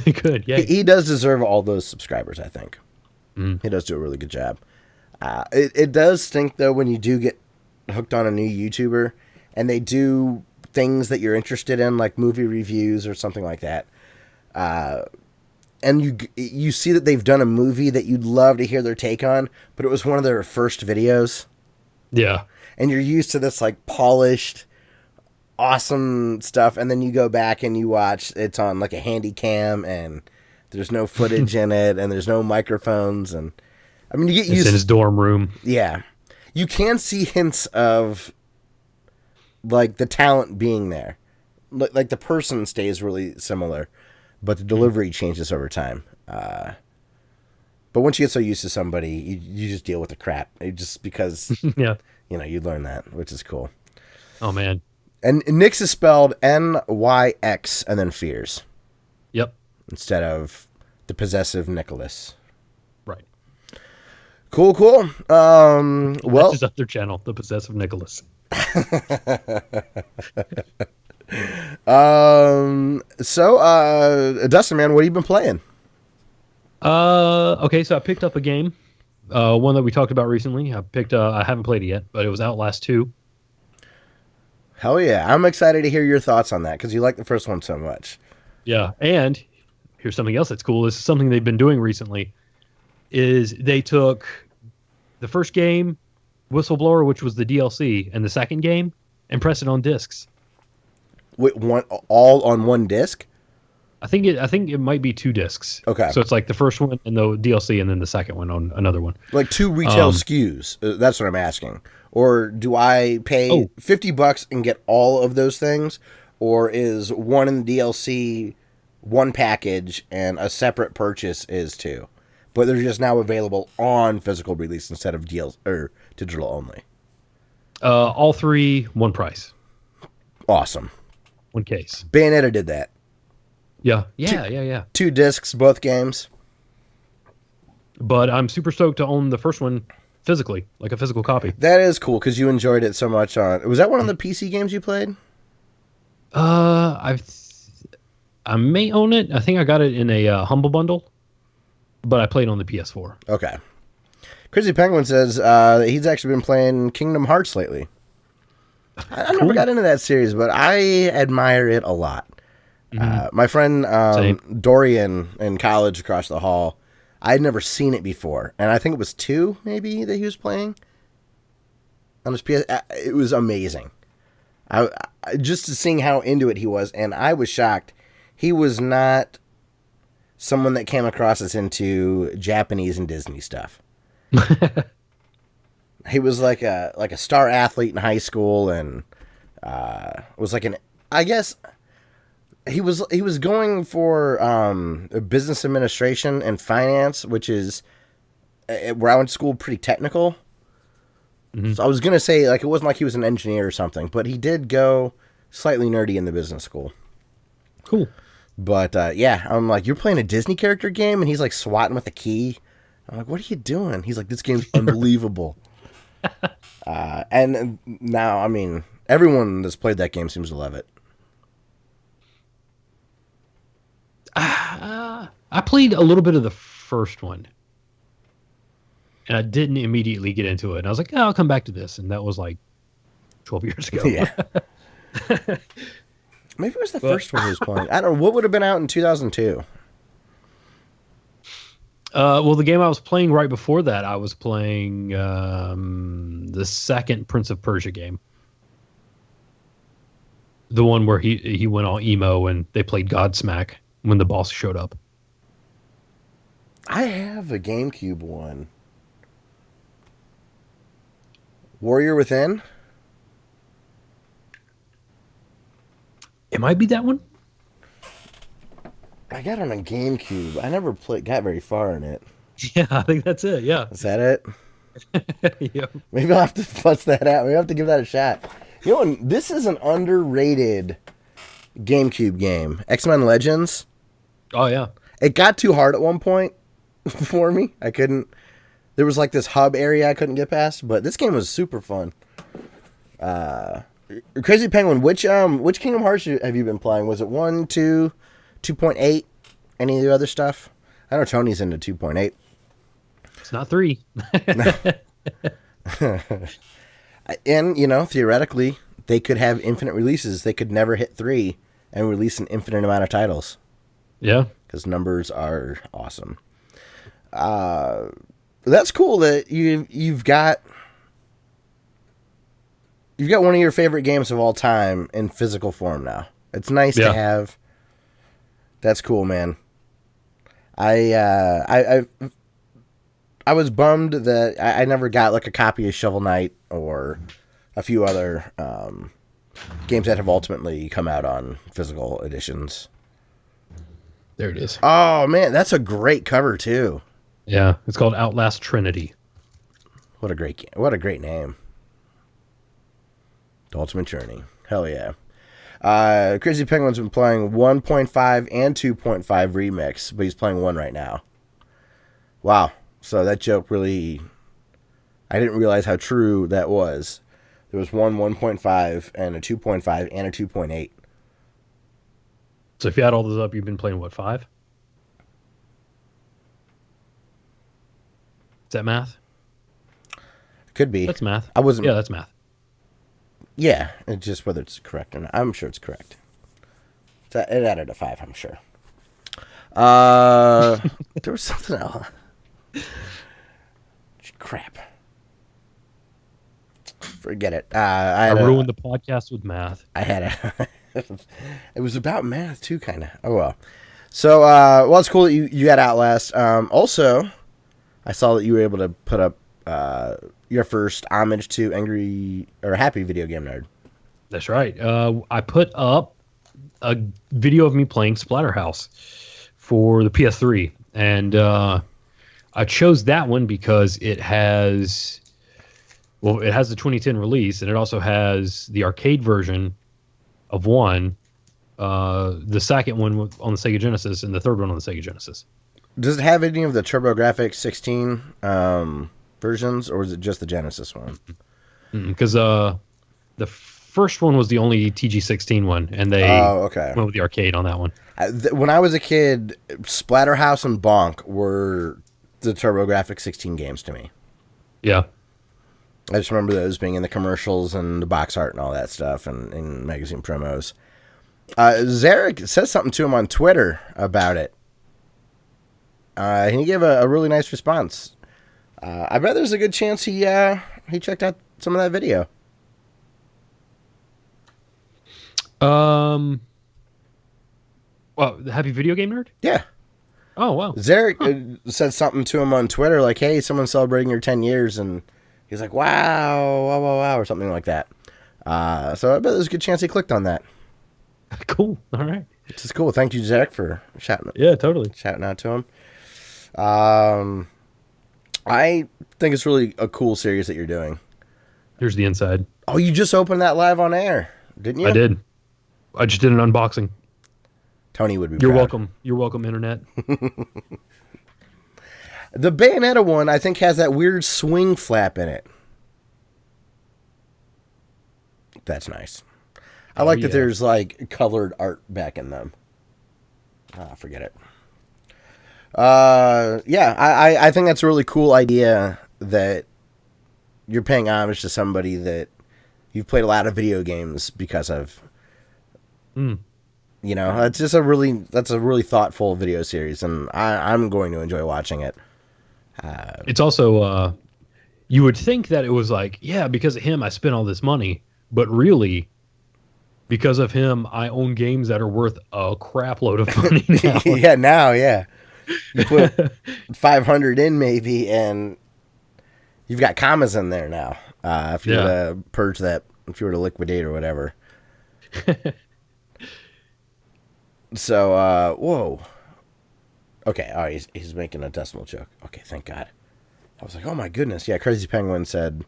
Good. Yeah. He does deserve all those subscribers, I think. Mm. He does do a really good job. It does stink, though, when you do get hooked on a new YouTuber and they do things that you're interested in, like movie reviews or something like that. And you see that they've done a movie that you'd love to hear their take on, but it was one of their first videos. Yeah. And you're used to this like polished, awesome stuff, and then you go back and you watch it's on like a handy cam and there's no footage in it and there's no microphones, and I mean you get used in his dorm room. Yeah. You can see hints of like the talent being there. Like the person stays really similar, but the delivery changes over time. But once you get so used to somebody, you just deal with the crap. Just because Yeah. You learn that, which is cool. Oh man. And Nyx is spelled Nyx and then Fears. Yep. Instead of the possessive Nicholas. Right. Cool. Well, that's his other channel, The Possessive Nicholas. So Dustin, man, what have you been playing? Okay, so I picked up a game, one that we talked about recently. I haven't played it yet, but it was Outlast 2. Hell yeah. I'm excited to hear your thoughts on that because you like the first one so much. Yeah, and here's something else that's cool. This is something they've been doing recently, is they took the first game, Whistleblower, which was the DLC, and the second game, and pressed it on discs. Wait, all on one disc? I think it might be 2 discs. Okay. So it's like the first one and the DLC, and then the second one on another one. Like 2 retail SKUs. That's what I'm asking. Or do I pay $50 and get all of those things? Or is one in the DLC one package and a separate purchase is 2? But they're just now available on physical release instead of or digital only. All 3, one price. Awesome. One case. Bayonetta did that. Yeah. 2 discs, both games. But I'm super stoked to own the first one physically, like a physical copy. That is cool because you enjoyed it so much on. Was that one of the PC games you played? I may own it. I think I got it in a Humble Bundle, but I played on the PS4. Okay. Crazy Penguin says he's actually been playing Kingdom Hearts lately. I never got into that series, but I admire it a lot. My friend Dorian in college across the hall, I had never seen it before, and I think it was 2 maybe that he was playing on his PS. It was amazing. I just seeing how into it he was, and I was shocked. He was not someone that came across as into Japanese and Disney stuff. He was like a star athlete in high school, and was like I guess he was going for business administration and finance, which is where I went to school, pretty technical. Mm-hmm. So I was gonna say like it wasn't like he was an engineer or something, but he did go slightly nerdy in the business school. Cool. But yeah, I'm like, you're playing a Disney character game, and he's like swatting with a key. I'm like, what are you doing? He's like, this game's unbelievable. And now, I mean, everyone that's played that game seems to love it. I played a little bit of the first one, and I didn't immediately get into it. And I was like, I'll come back to this. And that was like 12 years ago. Yeah. Maybe it was the first one he was playing. I don't know. What would have been out in 2002? Well, the game I was playing right before that, I was playing the second Prince of Persia game. The one where he went all emo and they played Godsmack when the boss showed up. I have a GameCube one. Warrior Within? It might be that one. I got it on a GameCube. I never got very far in it. Yeah, I think that's it. Yeah. Is that it? Yep. Maybe I'll have to bust that out. Maybe I'll have to give that a shot. You know, this is an underrated GameCube game. X-Men Legends. Oh, yeah. It got too hard at one point for me. I couldn't. There was like this hub area I couldn't get past, but this game was super fun. Crazy Penguin, which Kingdom Hearts have you been playing? Was it 1, 2, 2.8? Any of the other stuff? I know Tony's into 2.8. It's not 3. And, you know, theoretically, they could have infinite releases. They could never hit 3 and release an infinite amount of titles. Yeah. Because numbers are awesome. That's cool that you've got one of your favorite games of all time in physical form now. It's nice to have. That's cool, man. I was bummed that I never got like a copy of Shovel Knight or a few other games that have ultimately come out on physical editions. There it is. Oh man, that's a great cover too. Yeah, it's called Outlast Trinity. What a great name. The Ultimate Journey. Hell yeah. Crazy Penguin's been playing 1.5 and 2.5 remix, but he's playing 1 right now. Wow. So that joke really... I didn't realize how true that was. There was 1.5, and a 2.5, and a 2.8. So if you add all those up, you've been playing, what, 5? Is that math? Could be. That's math. I wasn't... Yeah, that's math. Yeah, it's just whether it's correct or not. I'm sure it's correct. So it added a 5, I'm sure. There was something else. Crap. Forget it. I ruined the podcast with math. I had a... It was about math, too, kind of. Oh, well. So, well, it's cool that you got Outlast. Also, I saw that you were able to put up your first homage to Happy Video Game Nerd. That's right. I put up a video of me playing Splatterhouse for the PS3, and I chose that one because it has the 2010 release, and it also has the arcade version of 1, the second one on the Sega Genesis, and the third one on the Sega Genesis. Does it have any of the TurboGrafx 16 versions, or is it just the Genesis one? Because the first one was the only TG16 one, and they went with the arcade on that one. When I was a kid, Splatterhouse and Bonk were the TurboGrafx 16 games to me. Yeah. I just remember those being in the commercials and the box art and all that stuff, and in magazine promos. Xearrik says something to him on Twitter about it. He gave a really nice response. I bet there's a good chance he checked out some of that video. Well, the Happy Video Game Nerd? Yeah. Oh, wow. Xearrik said something to him on Twitter, like, hey, someone's celebrating your 10 years, and he's like, wow, wow, wow, wow, or something like that. So I bet there's a good chance he clicked on that. Cool. All right. Which is cool. Thank you, Xearrik, for shouting out to him. I think it's really a cool series that you're doing. Here's the inside. Oh, you just opened that live on air, didn't you? I did. I just did an unboxing. Tony would be You're proud. welcome. You're welcome, Internet. The Bayonetta one, I think, has that weird swing flap in it. That's nice. I like that there's, like, colored art back in them. Forget it. Yeah, I think that's a really cool idea that you're paying homage to somebody that you've played a lot of video games because of. You know, that's a really thoughtful video series, and I'm going to enjoy watching it. It's also you would think that it was like, yeah, because of him I spent all this money, but really because of him I own games that are worth a crap load of money now. Yeah, now, yeah. You put 500 in maybe, and you've got commas in there now. If you were to purge that, if you were to liquidate or whatever. So, whoa. Okay, all right, he's making a decimal joke. Okay, thank God. I was like, oh my goodness. Yeah, Crazy Penguin said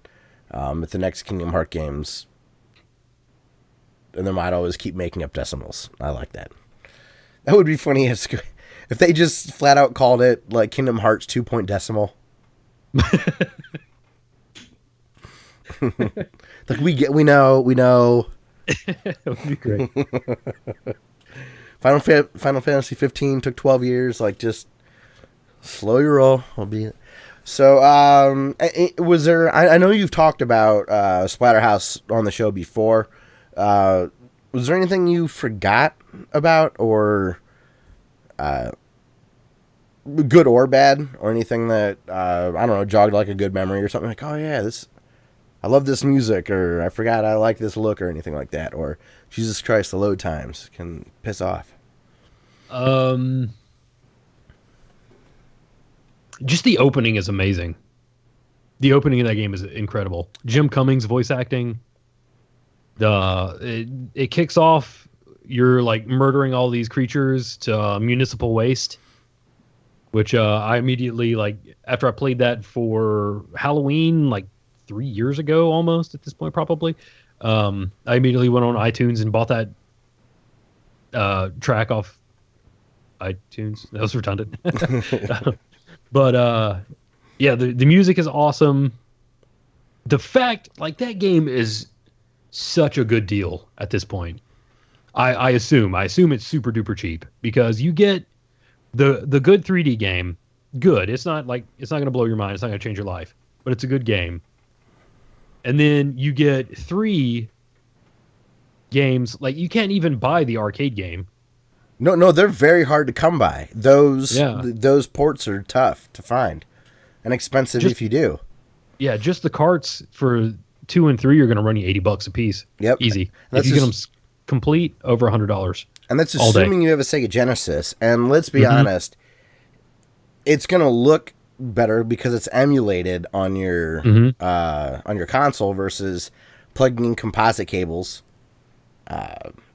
at the next Kingdom Hearts games, and they might always keep making up decimals. I like that. That would be funny if they just flat out called it like Kingdom Hearts 2-point decimal. Like we know. That would be great. Final Fantasy 15 took 12 years. Like, just slow your roll. So. Was there? I know you've talked about Splatterhouse on the show before. Was there anything you forgot about, or good or bad, or anything that I don't know, jogged like a good memory or something? Like, oh yeah, I love this music, or I forgot I like this look, or anything like that, or Jesus Christ, the load times can piss off. Just the opening is amazing. The opening of that game is incredible. Jim Cummings voice acting. It kicks off. You're like murdering all these creatures to municipal waste, which I immediately, like, after I played that for Halloween, like 3 years ago, almost at this point, probably. I immediately went on iTunes and bought that track off iTunes. That was redundant. But yeah, the music is awesome. The fact, like, that game is such a good deal at this point. I assume it's super duper cheap, because you get the good 3D game. Good. It's not going to blow your mind. It's not going to change your life, but it's a good game. And then you get 3 games. Like, you can't even buy the arcade game. No, they're very hard to come by. Those ports are tough to find and expensive if you do. Yeah, just the carts for 2 and 3 are going to run you $80 a piece. Yep, easy. If you get them complete, over $100. And that's assuming you have a Sega Genesis. And let's be honest, it's going to look better because it's emulated on your console versus plugging in composite cables.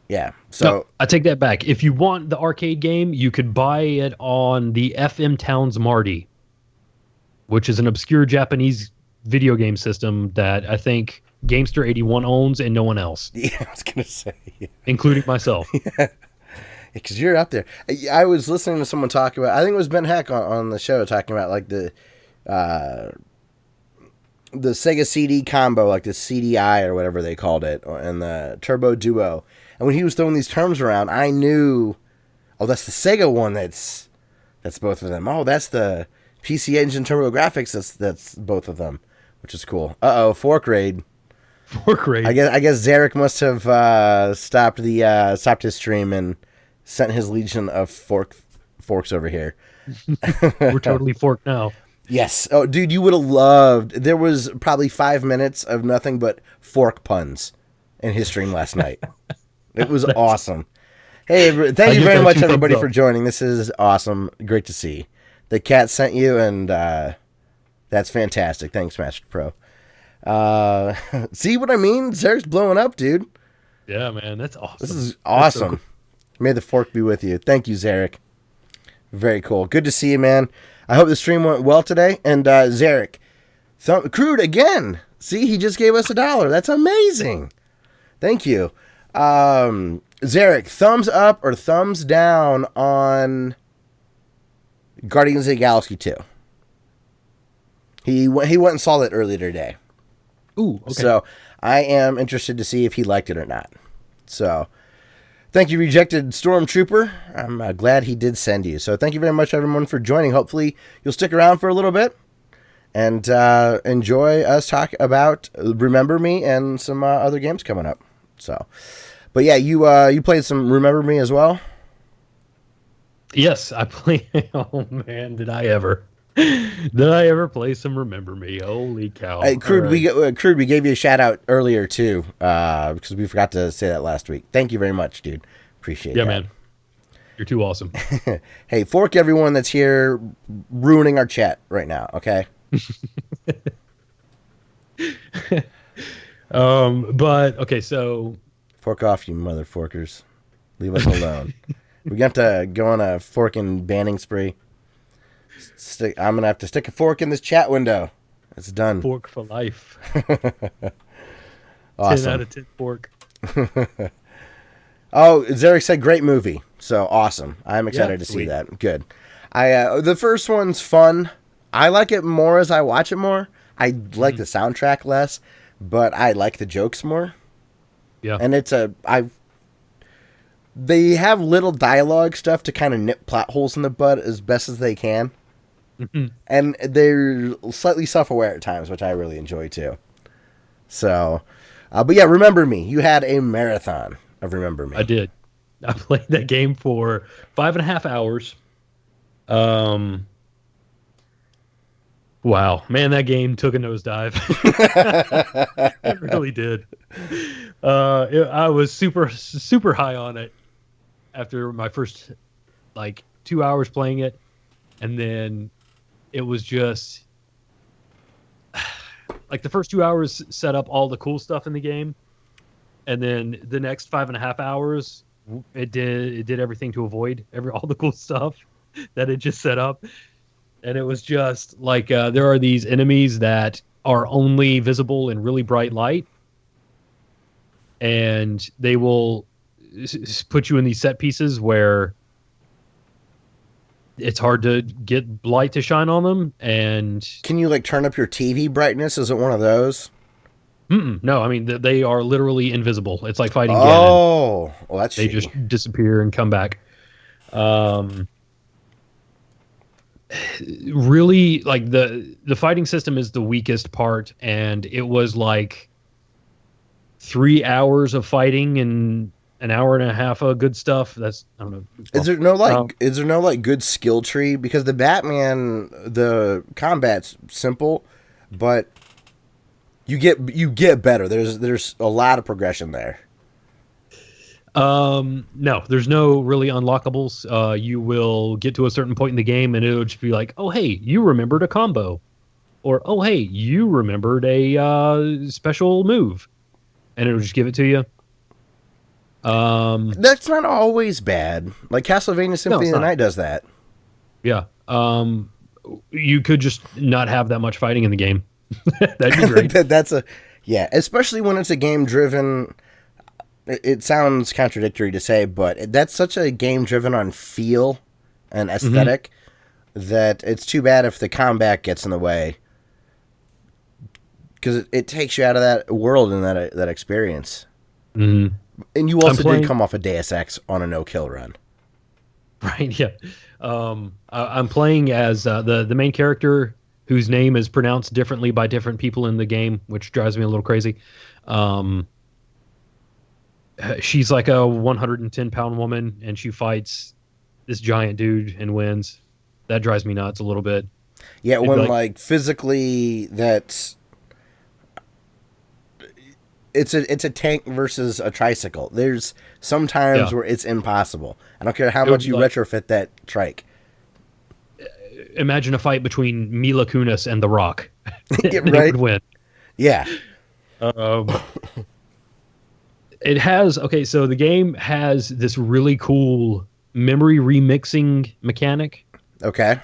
Yeah. So no, I take that back. If you want the arcade game, you could buy it on the FM Towns Marty, which is an obscure Japanese video game system that I think Gamester 81 owns and no one else. Yeah, I was going to say. Yeah. Including myself. Yeah. Because you're up there. I was listening to someone talk about, I think it was Ben Heck on the show, talking about like the Sega CD combo, like the CDI or whatever they called it, and the Turbo Duo. And when he was throwing these terms around, I knew, oh, that's the Sega one that's both of them. Oh, that's the PC Engine Turbo Graphics that's both of them, which is cool. Uh-oh, Fork Raid. Fork Raid. I guess Xearrik must have stopped his stream and sent his legion of forks over here. We're totally forked now. Yes. Oh, dude, you would have loved. There was probably 5 minutes of nothing but fork puns in his stream last night. It was awesome. Hey, thank you very much, everybody, for joining. This is awesome. Great to see. The cat sent you, and that's fantastic. Thanks, Master Pro. See what I mean? Xearrik's blowing up, dude. Yeah, man, that's awesome. This is awesome. So cool. May the fork be with you. Thank you, Xearrik. Very cool. Good to see you, man. I hope the stream went well today. And Xearrik, Crude again. See, he just gave us $1. That's amazing. Thank you. Xearrik, thumbs up or thumbs down on Guardians of the Galaxy 2? He went and saw that earlier today. Ooh, okay. So I am interested to see if he liked it or not. So thank you, Rejected Stormtrooper. I'm glad he did send you. So thank you very much, everyone, for joining. Hopefully you'll stick around for a little bit and enjoy us talk about Remember Me and some other games coming up. So, But yeah, you played some Remember Me as well? Yes, I play. Oh man, did I ever? Did I ever play some Remember Me? Holy cow! All Crude, right. Crude, we gave you a shout out earlier too, because we forgot to say that last week. Thank you very much, dude. Appreciate Yeah, that. man, you're too awesome. Hey, fork everyone that's here ruining our chat right now, okay? But okay, so Fork off, you mother forkers. Leave us alone. We got to go on a forking banning spree. I'm going to have to stick a fork in this chat window. It's done. fork for life. Awesome. 10 out of 10 fork. Oh, Xearrik said great movie. So awesome. I'm excited to see sweet. that. Good. The first one's fun. I like it more as I watch it more. I like the soundtrack less, but I like the jokes more. Yeah. And they have little dialogue stuff to kind of nip plot holes in the bud as best as they can. And they're slightly self-aware at times, which I really enjoy too. So, but yeah, Remember Me. You had a marathon of Remember Me. I did. I played that game for 5.5 hours. Wow, man, that game took a nosedive. It really did. I was super high on it after my first 2 hours playing it, and then it was just like the first 2 hours set up all the cool stuff in the game, and then the next 5.5 hours it did everything to avoid all the cool stuff that it just set up. And it was just like there are these enemies that are only visible in really bright light, and they will put you in these set pieces where it's hard to get light to shine on them. And can you turn up your TV brightness? Is it one of those? No, I mean they are literally invisible. It's like fighting Ganon. Oh, well, that's they shitty. just disappear and come back. Really, like the fighting system is the weakest part, and it was like 3 hours of fighting and an hour and a half of good stuff. That's, I don't know. Is there no good skill tree? Because the Batman, the combat's simple, but you get better. There's a lot of progression there. No, there's no really unlockables. You will get to a certain point in the game and it'll just be like, oh, hey, you remembered a combo, or, oh, hey, you remembered a, special move, and it'll just give it to you. That's not always bad. Like Castlevania Symphony of the Night does that. Yeah. You could just not have that much fighting in the game. That'd be great. Yeah, especially when it's a game driven. It sounds contradictory to say, but that's such a game driven on feel and aesthetic that it's too bad if the combat gets in the way, because it takes you out of that world and that experience. Mm-hmm. And you also did come off a Deus Ex on a no-kill run. Right, yeah. I'm playing as the main character, whose name is pronounced differently by different people in the game, which drives me a little crazy. She's like a 110-pound woman, and she fights this giant dude and wins. That drives me nuts a little bit. Yeah, when physically that's... It's a tank versus a tricycle. There's some times where it's impossible. I don't care how much you retrofit that trike. Imagine a fight between Mila Kunis and The Rock. Right? They would win. Yeah. It has, so the game has this really cool memory remixing mechanic. Okay.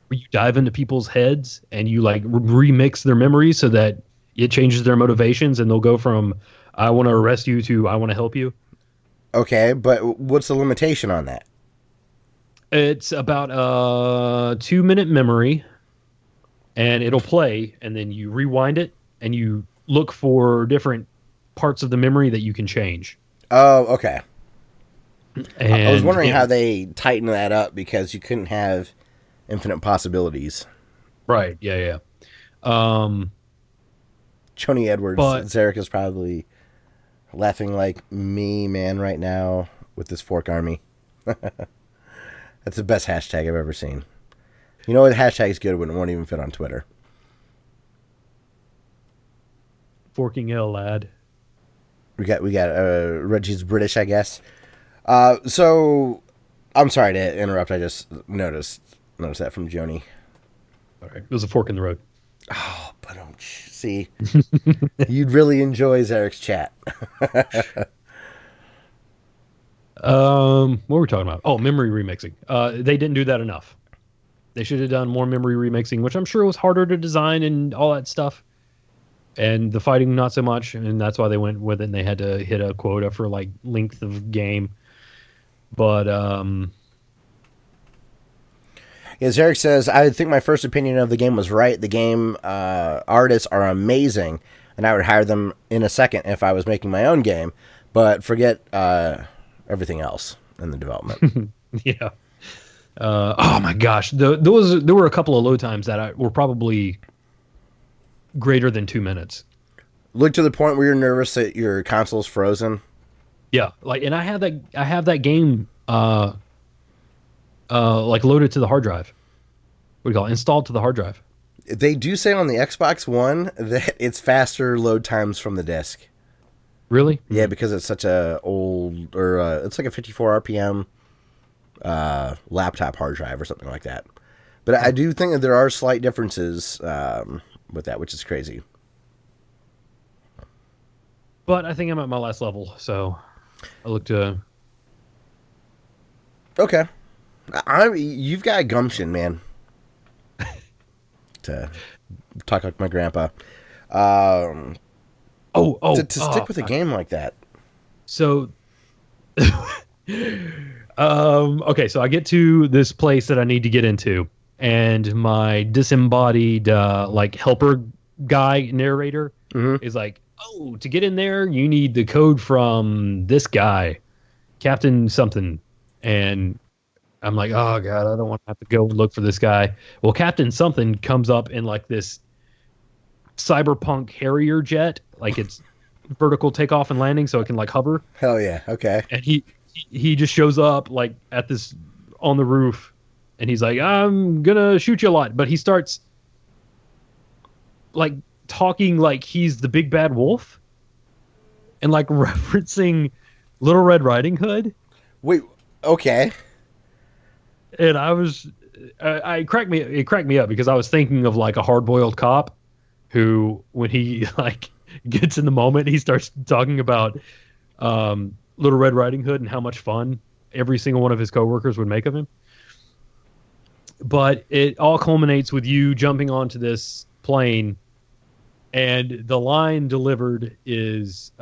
Where you dive into people's heads and you remix their memories so that it changes their motivations, and they'll go from I want to arrest you to I want to help you. Okay, but what's the limitation on that? It's about a 2-minute memory, and it'll play, and then you rewind it and you look for different parts of the memory that you can change. Oh, okay. And I was wondering how they tightened that up, because you couldn't have infinite possibilities. Right, yeah. Joni Edwards, Xearrik is probably laughing like me, man, right now with this fork army. That's the best hashtag I've ever seen. You know what hashtag's good when it won't even fit on Twitter? Forking L, lad. We got Reggie's British, I guess. So I'm sorry to interrupt. I just noticed that from Joni. All right, it was a fork in the road. Oh, but don't see. You'd really enjoy Xearrik's chat. What were we talking about? Oh, memory remixing. They didn't do that enough. They should have done more memory remixing, which I'm sure was harder to design and all that stuff. And the fighting, not so much, and that's why they went with it. And they had to hit a quota for like length of game. But yeah, Xearrik says, I think my first opinion of the game was right. The game artists are amazing, and I would hire them in a second if I was making my own game. But forget everything else in the development. Yeah. Oh my gosh, there were a couple of load times that were probably greater than 2 minutes. Look, to the point where you're nervous that your console's frozen. Yeah, like, and I have that game like loaded to the hard drive. What do you call it? Installed to the hard drive. They do say on the Xbox One that it's faster load times from the disc. Really? Yeah, because it's such a old, or it's like a 54 RPM laptop hard drive or something like that. But I do think that there are slight differences with that, which is crazy. But I think I'm at my last level, so I look to. Okay, you've got gumption, man. To talk like my grandpa. To stick with a game like that. So, okay, so I get to this place that I need to get into, and my disembodied like helper guy narrator is like, "Oh, to get in there, you need the code from this guy, Captain something," and I'm like, "Oh God, I don't want to have to go and look for this guy." Well, Captain something comes up in like this cyberpunk Harrier jet, like it's vertical takeoff and landing, so it can like hover. Hell yeah, okay. And he just shows up like at this on the roof, and he's like, "I'm gonna shoot you a lot," but he starts like talking like he's the big bad wolf, and like referencing Little Red Riding Hood. Wait, okay. And it cracked me up because I was thinking of like a hard-boiled cop who, when he like gets in the moment, he starts talking about Little Red Riding Hood and how much fun every single one of his coworkers would make of him. But it all culminates with you jumping onto this plane, and the line delivered is,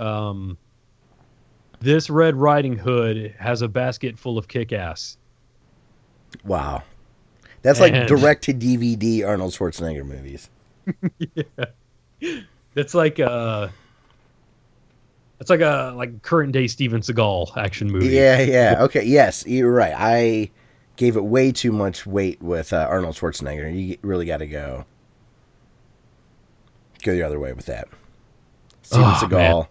"This Red Riding Hood has a basket full of kick-ass." Wow. That's like direct to DVD Arnold Schwarzenegger movies. Yeah. That's like a current day Steven Seagal action movie. Yeah. Okay, yes, you're right. I gave it way too much weight with Arnold Schwarzenegger. You really got to go the other way with that. Steven Seagal.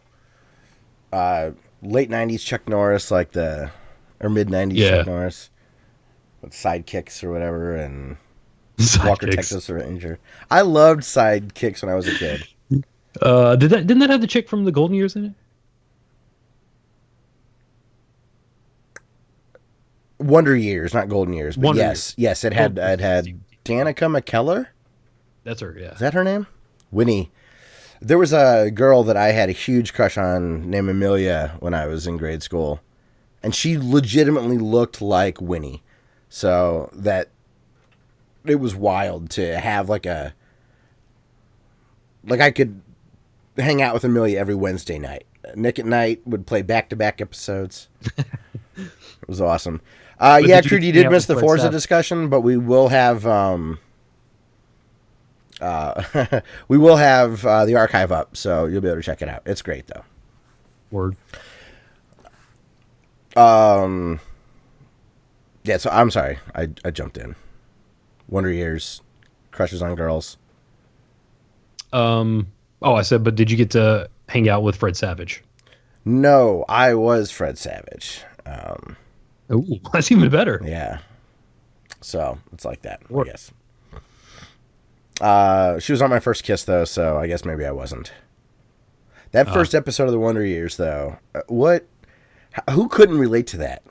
Late 90s Chuck Norris, or mid 90s Chuck Norris. With sidekicks or whatever, and Walker, Texas Ranger. I loved sidekicks when I was a kid. Didn't that have the chick from the Golden Years in it? Wonder Years, not Golden Years. But yes, it had Danica McKellar. That's her. Yeah, is that her name? Winnie. There was a girl that I had a huge crush on named Amelia when I was in grade school, and she legitimately looked like Winnie. So that it was wild to have I could hang out with Amelia every Wednesday night. Nick at Night would play back-to-back episodes. It was awesome. Yeah, Crude, you did miss the Forza discussion, but we will have the archive up, so you'll be able to check it out. It's great though. Word. Yeah, so I'm sorry. I jumped in. Wonder Years, crushes on girls. I said, but did you get to hang out with Fred Savage? No, I was Fred Savage. Oh, that's even better. Yeah. So it's like that, I Work. guess. She was on my first kiss, though, so I guess maybe I wasn't. That first episode of The Wonder Years, though, who couldn't relate to that?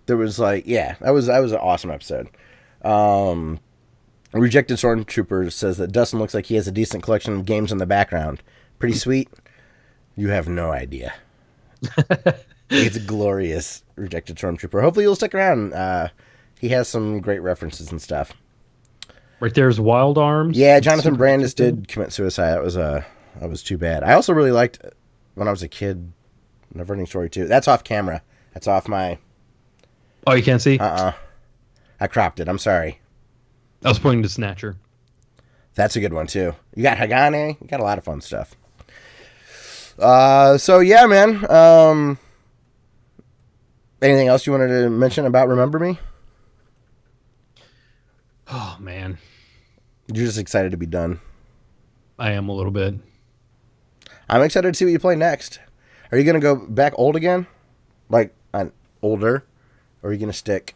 There was like, yeah, that was an awesome episode. Rejected Stormtrooper says that Dustin looks like he has a decent collection of games in the background. Pretty sweet. You have no idea. It's glorious, Rejected Stormtrooper. Hopefully you'll stick around. He has some great references and stuff. Right there's Wild Arms. Yeah, Jonathan Brandis did commit suicide. That was too bad. I also really liked when I was a kid, Neverending Story 2. That's off camera. That's off my. Oh, you can't see? I cropped it. I'm sorry. I was pointing to Snatcher. That's a good one too. You got Hagane. You got a lot of fun stuff. So yeah, man. Anything else you wanted to mention about Remember Me? Oh man, You're just excited to be done. I am a little bit. I'm excited to see what you play next. Are you gonna go back old again, like older, or are you gonna stick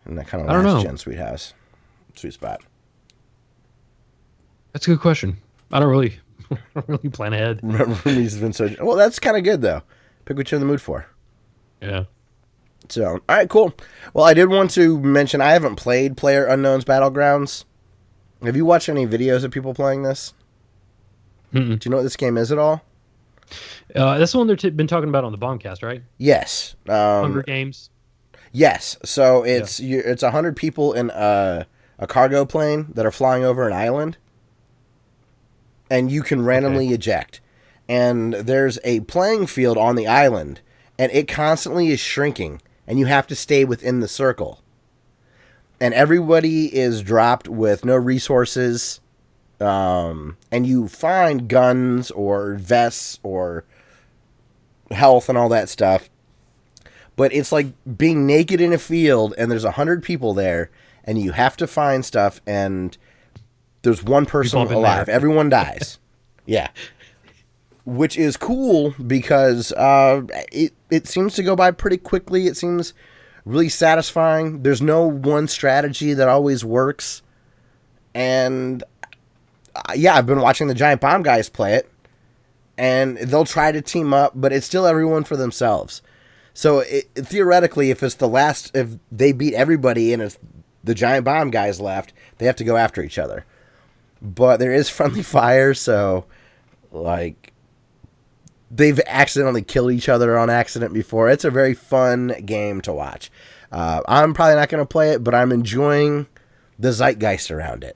in that kind of last gen sweet spot? That's a good question. I don't really plan ahead. Remember Me's been so well. That's kind of good though. Pick what you're in the mood for. Yeah. So, all right, cool. Well, I did want to mention I haven't played PlayerUnknown's Battlegrounds. Have you watched any videos of people playing this? Mm-mm. Do you know what this game is at all? That's the one they've been talking about on the Bombcast, right? Yes. Hunger Games. Yes. So it's 100 people in a cargo plane that are flying over an island, and you can randomly eject. And there's a playing field on the island, and it constantly is shrinking, and you have to stay within the circle. And everybody is dropped with no resources, and you find guns or vests or health and all that stuff. But it's like being naked in a field, and there's 100 people there, and you have to find stuff, and there's one person alive. Everyone dies. Yeah. Which is cool because it seems to go by pretty quickly. It seems really satisfying. There's no one strategy that always works. And yeah, I've been watching the Giant Bomb guys play it. And they'll try to team up, but it's still everyone for themselves. So theoretically, if they beat everybody and it's the Giant Bomb guys left, they have to go after each other. But there is friendly fire, so like they've accidentally killed each other on accident before. It's a very fun game to watch. I'm probably not going to play it, but I'm enjoying the zeitgeist around it.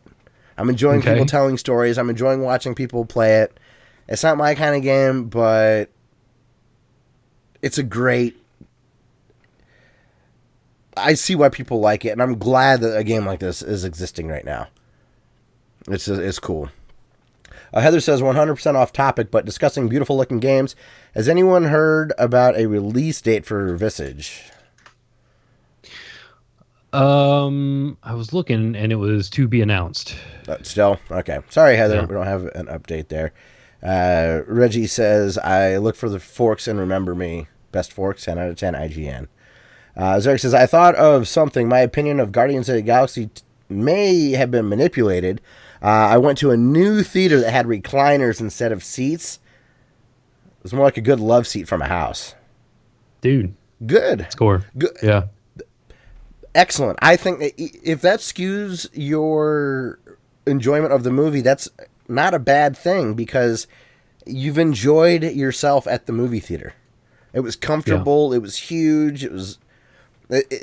I'm enjoying people telling stories. I'm enjoying watching people play it. It's not my kind of game, but it's a great... I see why people like it, and I'm glad that a game like this is existing right now. It's cool. Heather says 100% off topic, but discussing beautiful looking games. Has anyone heard about a release date for Visage? I was looking, and it was to be announced. Still? Okay. Sorry, Heather. Yeah. We don't have an update there. Reggie says, I look for the forks and remember me. Best forks, 10 out of 10, IGN. Xearrik says, I thought of something. My opinion of Guardians of the Galaxy may have been manipulated. I went to a new theater that had recliners instead of seats. It was more like a good love seat from a house. Dude. Good. Score. Good. Yeah. Excellent. I think that if that skews your enjoyment of the movie, that's not a bad thing because you've enjoyed yourself at the movie theater. It was comfortable. Yeah. It was huge. It was...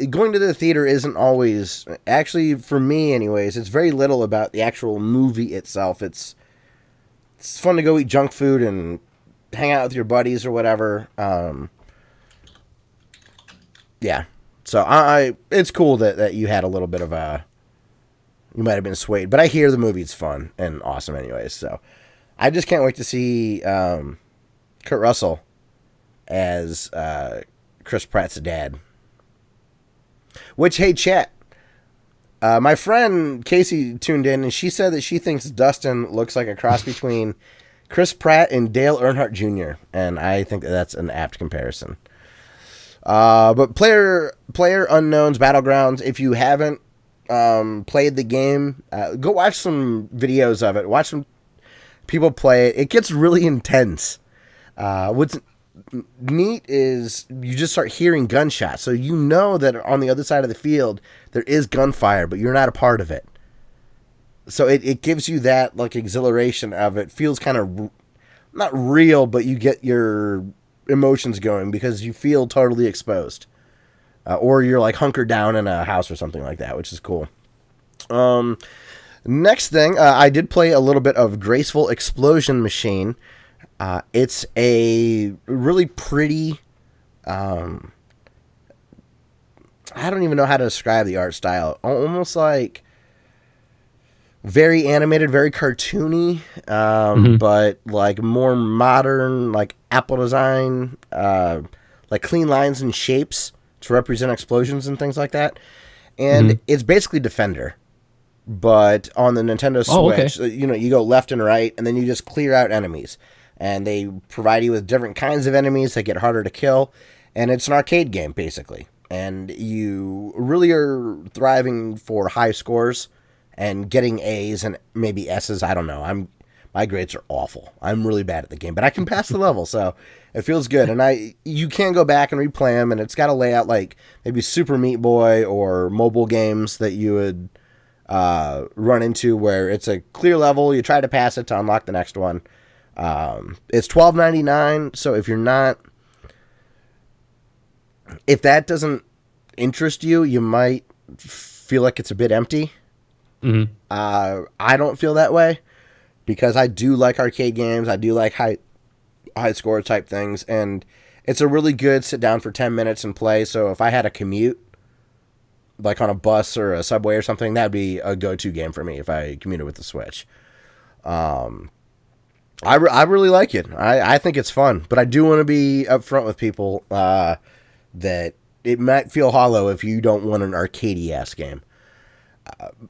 Going to the theater isn't always... Actually, for me anyways, it's very little about the actual movie itself. It's fun to go eat junk food and hang out with your buddies or whatever. Yeah. So it's cool that you had a little bit of a... You might have been swayed. But I hear the movie's fun and awesome anyways. So I just can't wait to see Kurt Russell as Chris Pratt's dad. Which, hey, chat, my friend Casey tuned in, and she said that she thinks Dustin looks like a cross between Chris Pratt and Dale Earnhardt Jr., and I think that's an apt comparison. But Player Unknown's Battlegrounds, if you haven't played the game, go watch some videos of it. Watch some people play it. It gets really intense. What's neat is you just start hearing gunshots, so you know that on the other side of the field there is gunfire, but you're not a part of it. So it gives you that like exhilaration of it. Feels kind of not real, but you get your emotions going because you feel totally exposed, or you're like hunkered down in a house or something like that, which is cool. Next thing, I did play a little bit of Graceful Explosion Machine. It's a really pretty, I don't even know how to describe the art style. Almost like very animated, very cartoony, but like more modern, like Apple design, like clean lines and shapes to represent explosions and things like that. And it's basically Defender, but on the Nintendo Switch. Okay. You go left and right, and then you just clear out enemies. And they provide you with different kinds of enemies that get harder to kill. And it's an arcade game, basically. And you really are thriving for high scores and getting A's and maybe S's. I don't know. My grades are awful. I'm really bad at the game, but I can pass the level, so it feels good. And you can go back and replay them, and it's got a layout like maybe Super Meat Boy or mobile games that you would run into, where it's a clear level. You try to pass it to unlock the next one. It's $12.99, so if that doesn't interest you, you might feel like it's a bit empty. I don't feel that way because I do like arcade games. I do like high score type things, and it's a really good sit down for 10 minutes and play. So if I had a commute, like on a bus or a subway or something, that'd be a go-to game for me if I commuted with the Switch. I really like it. I think it's fun, but I do want to be upfront with people that it might feel hollow if you don't want an arcadey-ass game.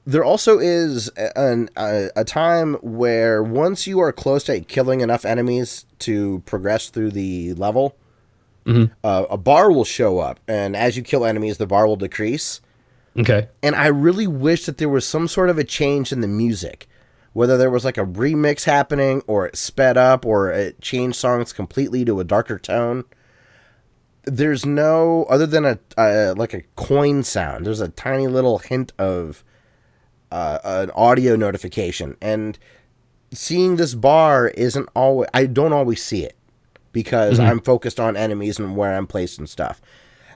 There also is a time where once you are close to killing enough enemies to progress through the level, a bar will show up, and as you kill enemies, the bar will decrease. Okay. And I really wish that there was some sort of a change in the music. Whether there was like a remix happening, or it sped up, or it changed songs completely to a darker tone. There's no, other than like a coin sound, there's a tiny little hint of an audio notification. And seeing this bar isn't always, I don't always see it because I'm focused on enemies and where I'm placed and stuff.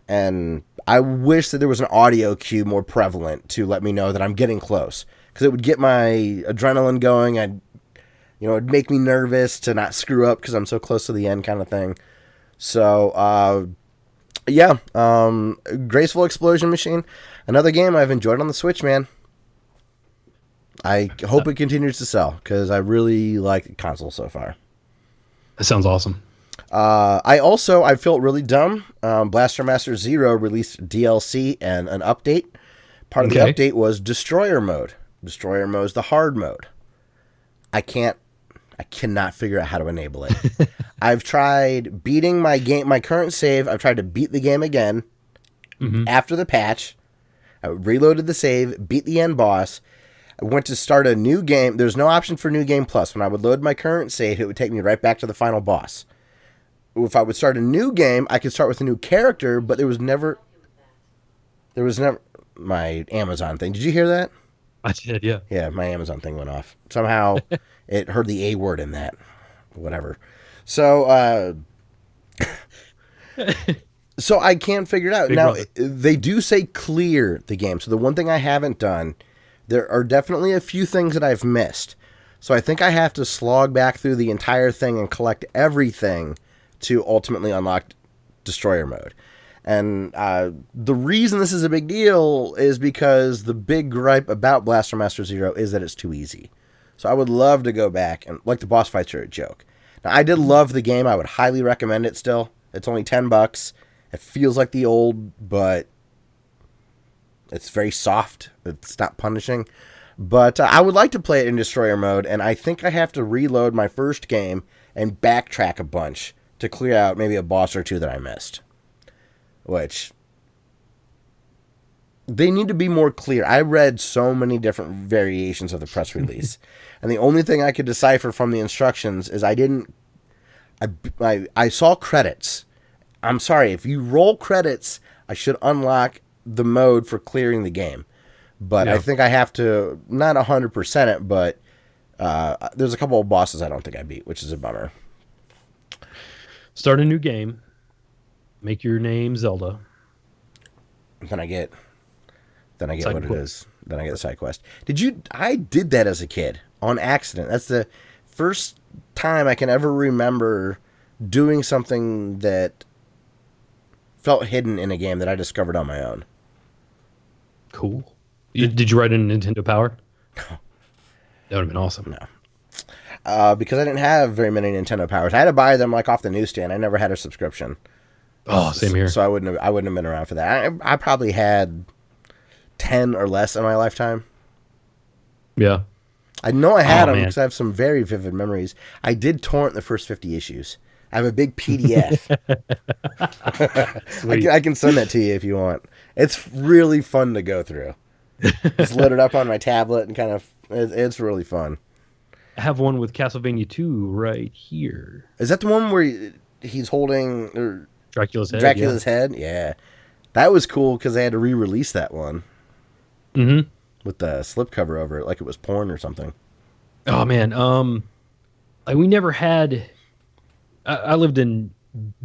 And I wish that there was an audio cue more prevalent to let me know that I'm getting close. Because it would get my adrenaline going. It'd make me nervous to not screw up because I'm so close to the end, kind of thing. So, Graceful Explosion Machine, another game I've enjoyed on the Switch, man. I hope it continues to sell because I really like the console so far. That sounds awesome. I felt really dumb. Blaster Master Zero released DLC and an update. Part of the update was Destroyer Mode. Destroyer mode is the hard mode. I cannot figure out how to enable it. I've tried beating my current save. I've tried to beat the game again after the patch. I reloaded the save, beat the end boss. I went to start a new game. There's no option for New Game Plus. When I would load my current save, it would take me right back to the final boss. If I would start a new game, I could start with a new character, but there was never my Amazon thing. Did you hear that? I did, yeah. Yeah, my Amazon thing went off. Somehow it heard the A word in that. Whatever. So, so I can't figure it out. Big now, brother. they do say clear the game. So the one thing I haven't done, there are definitely a few things that I've missed. So I think I have to slog back through the entire thing and collect everything to ultimately unlock Destroyer Mode. And the reason this is a big deal is because the big gripe about Blaster Master Zero is that it's too easy. So I would love to go back, and like the boss fights are a joke. Now, I did love the game. I would highly recommend it still. It's only $10. It feels like the old, but it's very soft. It's not punishing. But I would like to play it in Destroyer mode, and I think I have to reload my first game and backtrack a bunch to clear out maybe a boss or two that I missed. Which, they need to be more clear. I read so many different variations of the press release, and the only thing I could decipher from the instructions is I saw credits. I'm sorry, if you roll credits, I should unlock the mode for clearing the game. But I think I have to, not 100% it, but there's a couple of bosses I don't think I beat, which is a bummer. Start a new game. Make your name Zelda. Then I get what it is. Then I get the side quest. I did that as a kid on accident. That's the first time I can ever remember doing something that felt hidden in a game that I discovered on my own. Cool. Did you write in Nintendo Power? No. That would have been awesome. No. Because I didn't have very many Nintendo Powers. I had to buy them like off the newsstand. I never had a subscription. Oh, same here. So I wouldn't have been around for that. I probably had 10 or less in my lifetime. Yeah. I know I had them because I have some very vivid memories. I did torrent the first 50 issues. I have a big PDF. I can send that to you if you want. It's really fun to go through. Just load it up on my tablet and it's really fun. I have one with Castlevania 2 right here. Is that the one where he's holding Dracula's head? Dracula's head? Yeah. That was cool because they had to re-release that one. Mm-hmm. With the slipcover over it, like it was porn or something. Oh, man. We never had... I lived in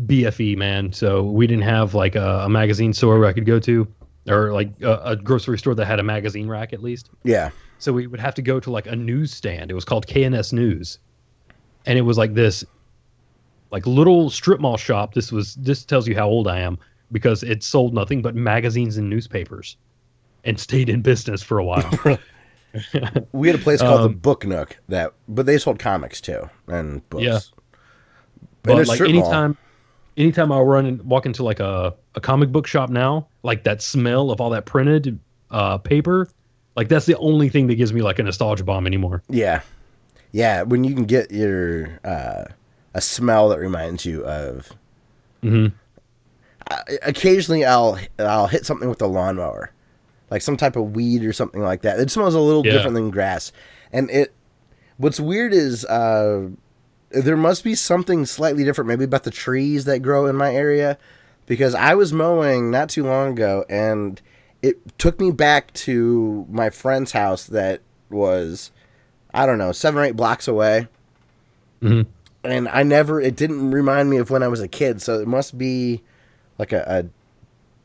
BFE, man, so we didn't have like a magazine store where I could go to, or like a grocery store that had a magazine rack at least. Yeah. So we would have to go to like a newsstand. It was called KNS News, and it was like this, like little strip mall shop. This tells you how old I am because it sold nothing but magazines and newspapers, and stayed in business for a while. We had a place called the Book Nook but they sold comics too and books. Yeah. But like anytime I walk into like a comic book shop now, like that smell of all that printed paper, like that's the only thing that gives me like a nostalgia bomb anymore. Yeah. Yeah. When you can get your, a smell that reminds you of, occasionally I'll hit something with a lawnmower, like some type of weed or something like that. It smells a little different than grass. And what's weird is, there must be something slightly different maybe about the trees that grow in my area, because I was mowing not too long ago and it took me back to my friend's house that was, I don't know, 7 or 8 blocks away. Mm-hmm. And it didn't remind me of when I was a kid. So it must be like a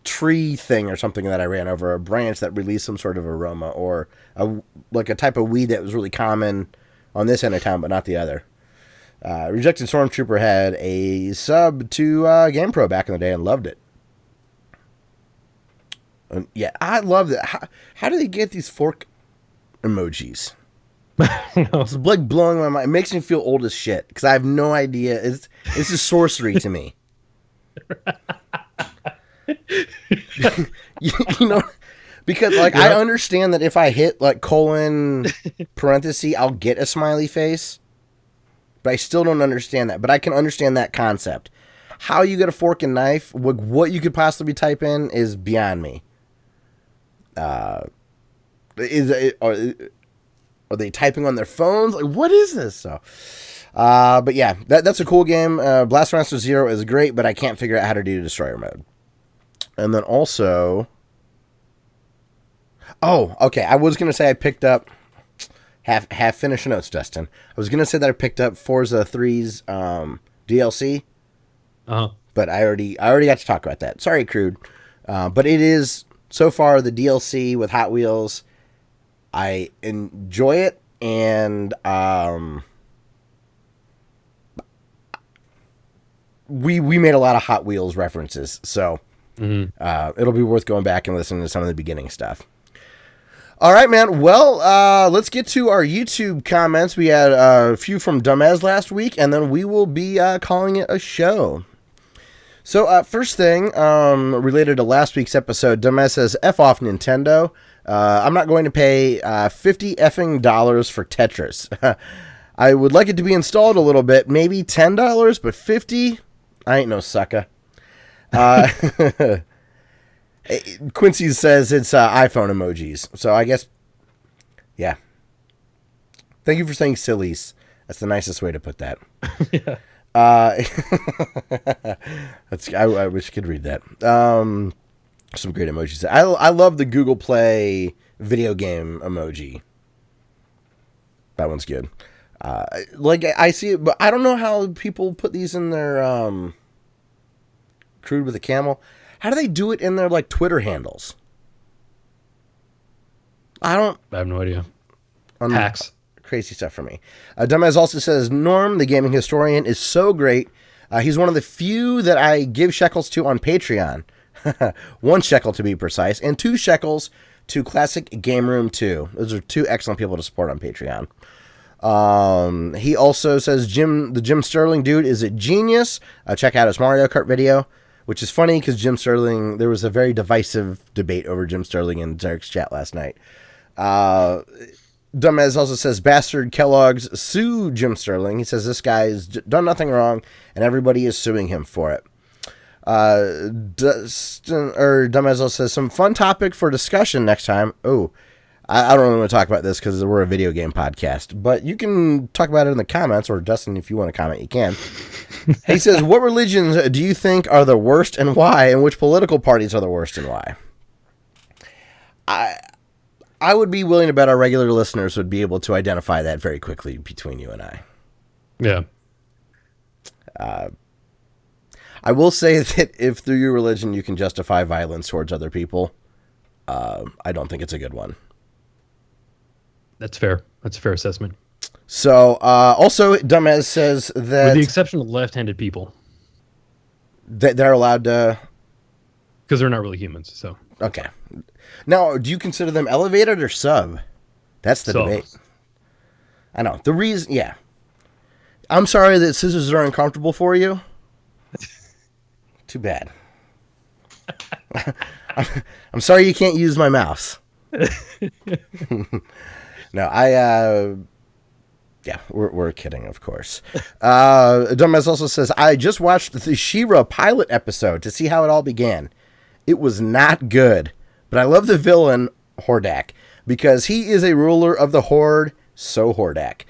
tree thing or something that I ran over, a branch that released some sort of aroma, or like a type of weed that was really common on this end of town, but not the other. Rejected Stormtrooper had a sub to GamePro back in the day and loved it. And yeah, I love that. How do they get these fork emojis? It's like blowing my mind. It makes me feel old as shit because I have no idea. It's just sorcery to me. you know, because like I understand that if I hit like colon parenthesis, I'll get a smiley face. But I still don't understand that. But I can understand that concept. How you get a fork and knife, what you could possibly type in is beyond me. Are they typing on their phones? Like, what is this? So, but yeah, that's a cool game. Blaster Master Zero is great, but I can't figure out how to do Destroyer mode. And then also, okay, I was gonna say I picked up. Half finished notes, Dustin. I was gonna say that I picked up Forza 3's DLC, but I already got to talk about that. Sorry, Crude, but it is so far the DLC with Hot Wheels. I enjoy it, and we made a lot of Hot Wheels references, so it'll be worth going back and listening to some of the beginning stuff. All right, man. Well, let's get to our YouTube comments. We had a few from Dumbass last week, and then we will be calling it a show. So, first thing, related to last week's episode, Dumbass says, F off Nintendo. I'm not going to pay $50 effing dollars for Tetris. I would like it to be installed a little bit, maybe $10, but 50? I ain't no sucker. Quincy says it's iPhone emojis. So I guess, yeah. Thank you for saying sillies. That's the nicest way to put that. Yeah. I wish I could read that. Some great emojis. I love the Google Play video game emoji. That one's good. Like I see it, but I don't know how people put these in their crude with a camel. How do they do it in their like Twitter handles? I have no idea. Hacks. Crazy stuff for me. Dumbass also says, Norm, the gaming historian, is so great. He's one of the few that I give shekels to on Patreon. 1 shekel to be precise, and 2 shekels to Classic Game Room 2. Those are 2 excellent people to support on Patreon. He also says the Jim Sterling dude is a genius. Check out his Mario Kart video, which is funny because Jim Sterling, there was a very divisive debate over Jim Sterling in Xearrik's chat last night. Dumbass also says, Bastard Kellogg's sue Jim Sterling. He says this guy has done nothing wrong and everybody is suing him for it. Dumbass also says, some fun topic for discussion next time. Oh, I don't really want to talk about this because we're a video game podcast, but you can talk about it in the comments, or Dustin, if you want to comment, you can. He says, what religions do you think are the worst and why, and which political parties are the worst and why? I would be willing to bet our regular listeners would be able to identify that very quickly between you and I. Yeah. I will say that if through your religion you can justify violence towards other people, I don't think it's a good one. That's fair. That's a fair assessment. So, also, Dumbass says that... With the exception of left-handed people. They're allowed to... Because they're not really humans, so... Okay. Now, do you consider them elevated or sub? That's the debate. I know. The reason... Yeah. I'm sorry that scissors are uncomfortable for you. Too bad. I'm sorry you can't use my mouse. No, yeah, we're kidding, of course. Dumbass also says, I just watched the She-Ra pilot episode to see how it all began. It was not good, but I love the villain, Hordak, because he is a ruler of the Horde, so Hordak.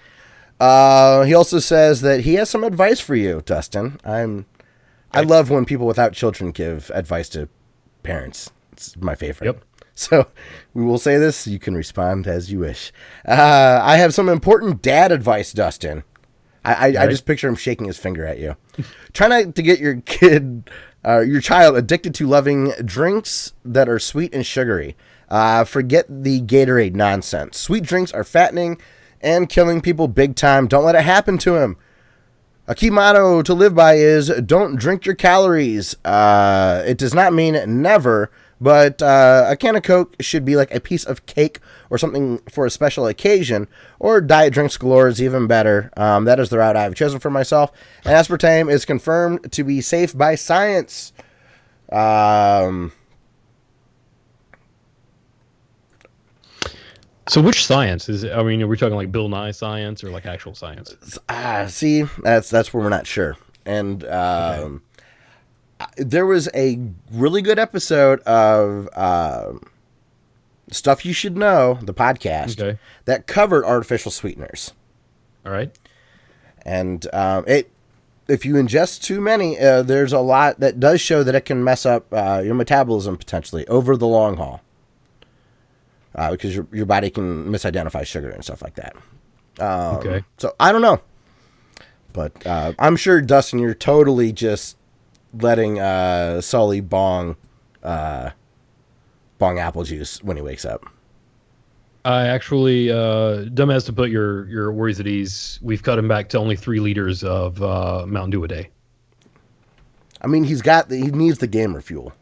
He also says that he has some advice for you, Dustin. I love when people without children give advice to parents. It's my favorite. Yep. So we will say this. You can respond as you wish. I have some important dad advice, Dustin. I just picture him shaking his finger at you. Try not to get your child addicted to loving drinks that are sweet and sugary. Forget the Gatorade nonsense. Sweet drinks are fattening and killing people big time. Don't let it happen to him. A key motto to live by is don't drink your calories. It does not mean never, but a can of Coke should be like a piece of cake or something for a special occasion, or diet drinks galore is even better. That is the route I've chosen for myself. And aspartame is confirmed to be safe by science. So which science is it? I mean, are we talking like Bill Nye science or like actual science? See, that's where we're not sure. And there was a really good episode of Stuff You Should Know, the podcast, that covered artificial sweeteners. All right. And if you ingest too many, there's a lot that does show that it can mess up your metabolism potentially over the long haul. Because your body can misidentify sugar and stuff like that. So I don't know. But I'm sure, Dustin, you're totally just letting Sully bong apple juice when he wakes up. I actually, dumbass to put your worries at ease, we've cut him back to only 3 liters of Mountain Dew a day. I mean, he needs the gamer fuel.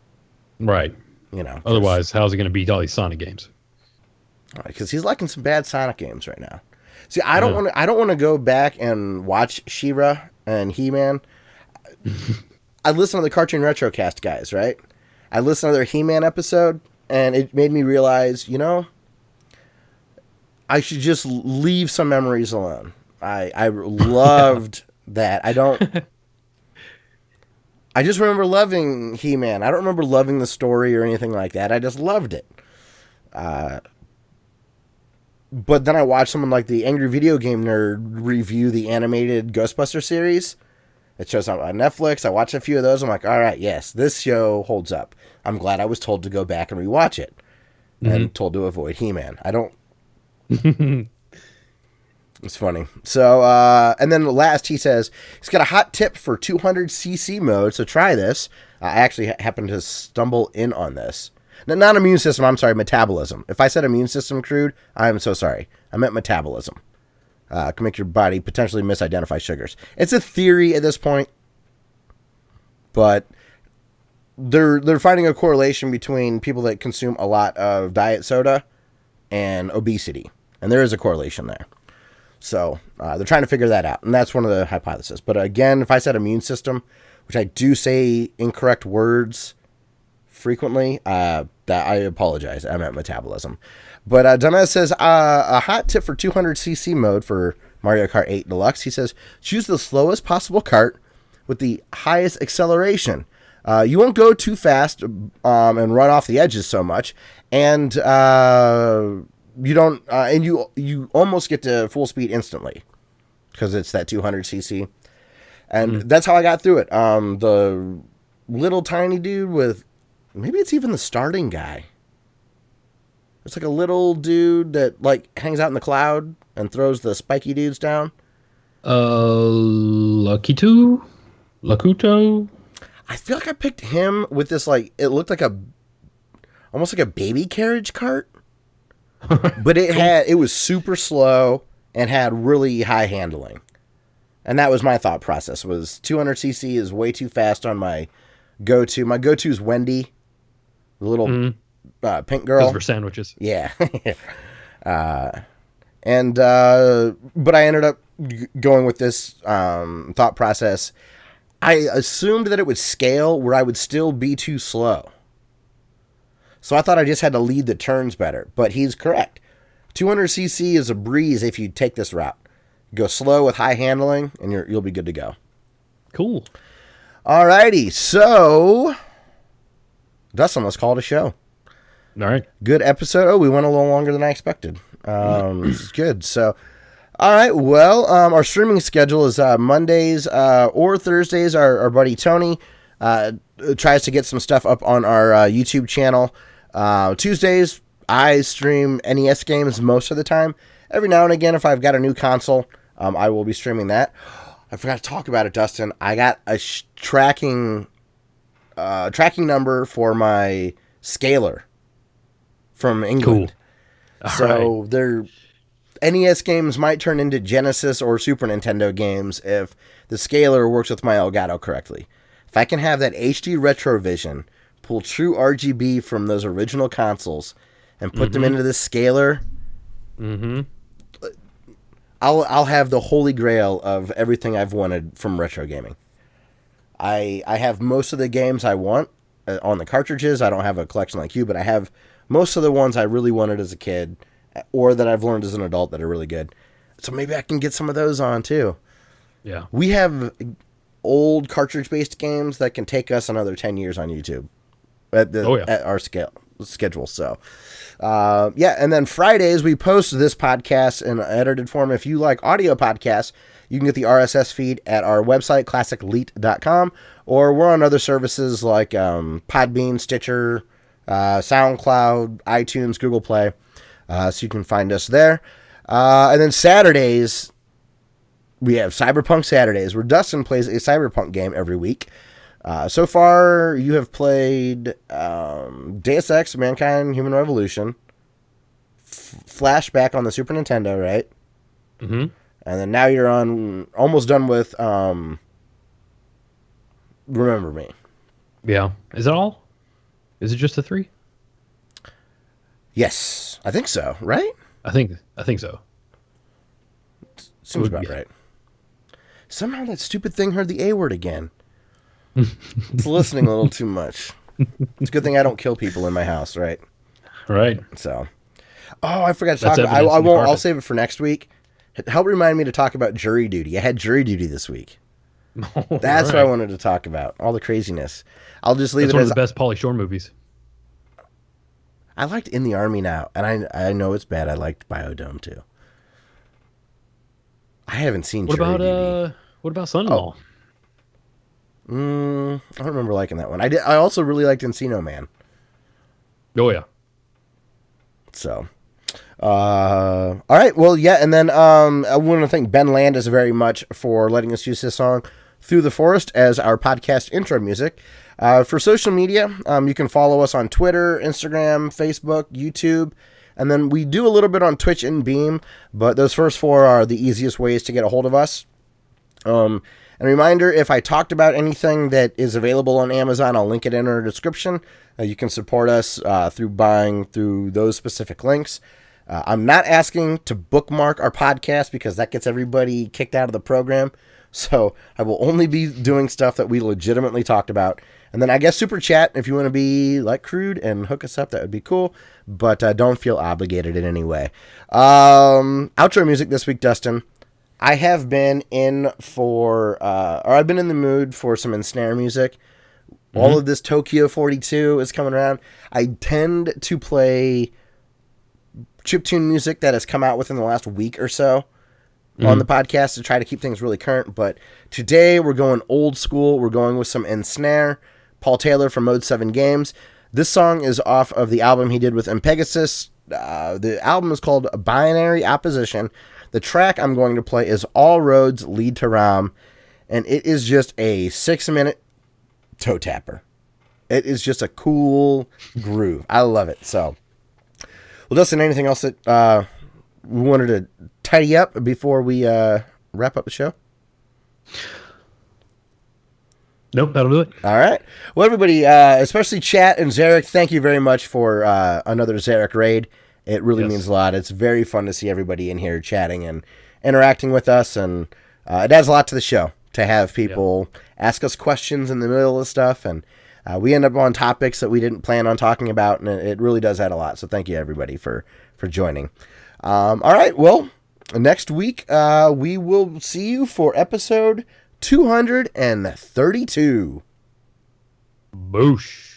Right. You know. Otherwise, how's he going to beat all these Sonic games? Because he's liking some bad Sonic games right now. See, I don't want to go back and watch She-Ra and He-Man. I listened to the Cartoon Retrocast guys, right? I listened to their He-Man episode, and it made me realize, I should just leave some memories alone. I loved that. I just remember loving He-Man. I don't remember loving the story or anything like that. I just loved it. But then I watched someone like the Angry Video Game Nerd review the animated Ghostbuster series. It shows up on Netflix. I watched a few of those. I'm like, all right, yes, this show holds up. I'm glad I was told to go back and rewatch it. And told to avoid He-Man. I don't... It's funny. So, and then last he says, he's got a hot tip for 200cc mode, so try this. I actually happened to stumble in on this. Not immune system, I'm sorry, metabolism. If I said immune system crude, I'm so sorry. I meant metabolism. Can make your body potentially misidentify sugars. It's a theory at this point, but they're finding a correlation between people that consume a lot of diet soda and obesity. And there is a correlation there. So they're trying to figure that out. And that's one of the hypotheses. But again, if I said immune system, which I do say incorrect words frequently, that I apologize. I meant metabolism. But Dumbass says, a hot tip for 200cc mode for Mario Kart 8 Deluxe. He says, choose the slowest possible kart with the highest acceleration. You won't go too fast and run off the edges so much. And you don't, and you almost get to full speed instantly because it's that 200cc. And that's how I got through it. The little tiny dude with, maybe it's even the starting guy. It's like a little dude that like hangs out in the cloud and throws the spiky dudes down. Lakuto? I feel like I picked him with this, like, it looked like almost like a baby carriage cart. But it was super slow and had really high handling. And that was my thought process, was 200cc is way too fast on my go-to. My go-to is Wendy, the little pink girl. Those were sandwiches. Yeah. But I ended up going with this thought process. I assumed that it would scale where I would still be too slow. So I thought I just had to lead the turns better. But he's correct. 200cc is a breeze if you take this route. Go slow with high handling, and you'll be good to go. Cool. Alrighty, so Dustin, let's call it a show. All right. Good episode. Oh, we went a little longer than I expected. This is good. So, all right. Well, our streaming schedule is Mondays or Thursdays. Our buddy Tony tries to get some stuff up on our YouTube channel. Tuesdays, I stream NES games most of the time. Every now and again, if I've got a new console, I will be streaming that. I forgot to talk about it, Dustin. I got a tracking number for my scaler from England. Cool. So their NES games might turn into Genesis or Super Nintendo games if the scaler works with my Elgato correctly. If I can have that HD Retrovision pull true RGB from those original consoles and put them into the scaler, I'll have the holy grail of everything I've wanted from retro gaming. I have most of the games I want on the cartridges. I don't have a collection like you, but I have most of the ones I really wanted as a kid or that I've learned as an adult that are really good. So maybe I can get some of those on too. Yeah. We have old cartridge-based games that can take us another 10 years on YouTube at our schedule. So, and then Fridays we post this podcast in edited form. If you like audio podcasts, you can get the RSS feed at our website, classicleet.com, or we're on other services like Podbean, Stitcher, SoundCloud, iTunes, Google Play, so you can find us there. And then Saturdays, we have Cyberpunk Saturdays, where Dustin plays a Cyberpunk game every week. So far, you have played Deus Ex, Mankind, Human Revolution, Flashback on the Super Nintendo, right? Mm-hmm. And then now you're almost done with Remember Me. Yeah. Is it all? Is it just the 3? Yes, I think so, right? I think so. Seems about right. Somehow that stupid thing heard the A word again. It's listening a little too much. It's a good thing I don't kill people in my house, right? Right. So, oh, I forgot to That's talk about. evidence I in the won't. I'll carpet. save it for next week. Help remind me to talk about jury duty. I had jury duty this week. That's what I wanted to talk about. All the craziness. I'll just leave That's it one as of the best Pauly Shore movies. I liked In the Army Now, and I know it's bad. I liked Biodome too. I haven't seen Jury Duty. What about Son-in-Law? I don't remember liking that one. I also really liked Encino Man. Oh yeah. So, all right. Well, yeah. And then I want to thank Ben Landis very much for letting us use his song "Through the Forest" as our podcast intro music. For social media, you can follow us on Twitter, Instagram, Facebook, YouTube. And then we do a little bit on Twitch and Beam, but those first four are the easiest ways to get a hold of us. And a reminder, if I talked about anything that is available on Amazon, I'll link it in our description. You can support us through buying through those specific links. I'm not asking to bookmark our podcast because that gets everybody kicked out of the program. So I will only be doing stuff that we legitimately talked about. And then I guess Super Chat, if you want to be like crude and hook us up, that would be cool. But don't feel obligated in any way. Outro music this week, Dustin. I have been in for, or I've been in the mood for some ensnare music. All of this Tokyo 42 is coming around. I tend to play chiptune music that has come out within the last week or so on the podcast to try to keep things really current. But today we're going old school. We're going with some ensnare. Paul Taylor from Mode 7 Games. This song is off of the album he did with Impegasus. The album is called Binary Opposition. The track I'm going to play is All Roads Lead to Ram, and it is just a 6-minute toe tapper. It is just a cool groove. I love it. So, well, Dustin, anything else that we wanted to tidy up before we wrap up the show? Nope, that'll do it. All right. Well, everybody, especially Chat and Xearrik, thank you very much for another Xearrik raid. It really means a lot. It's very fun to see everybody in here chatting and interacting with us, and it adds a lot to the show to have people ask us questions in the middle of stuff, and we end up on topics that we didn't plan on talking about, and it really does add a lot. So thank you, everybody, for joining. All right. Well, next week we will see you for episode 232. Boosh.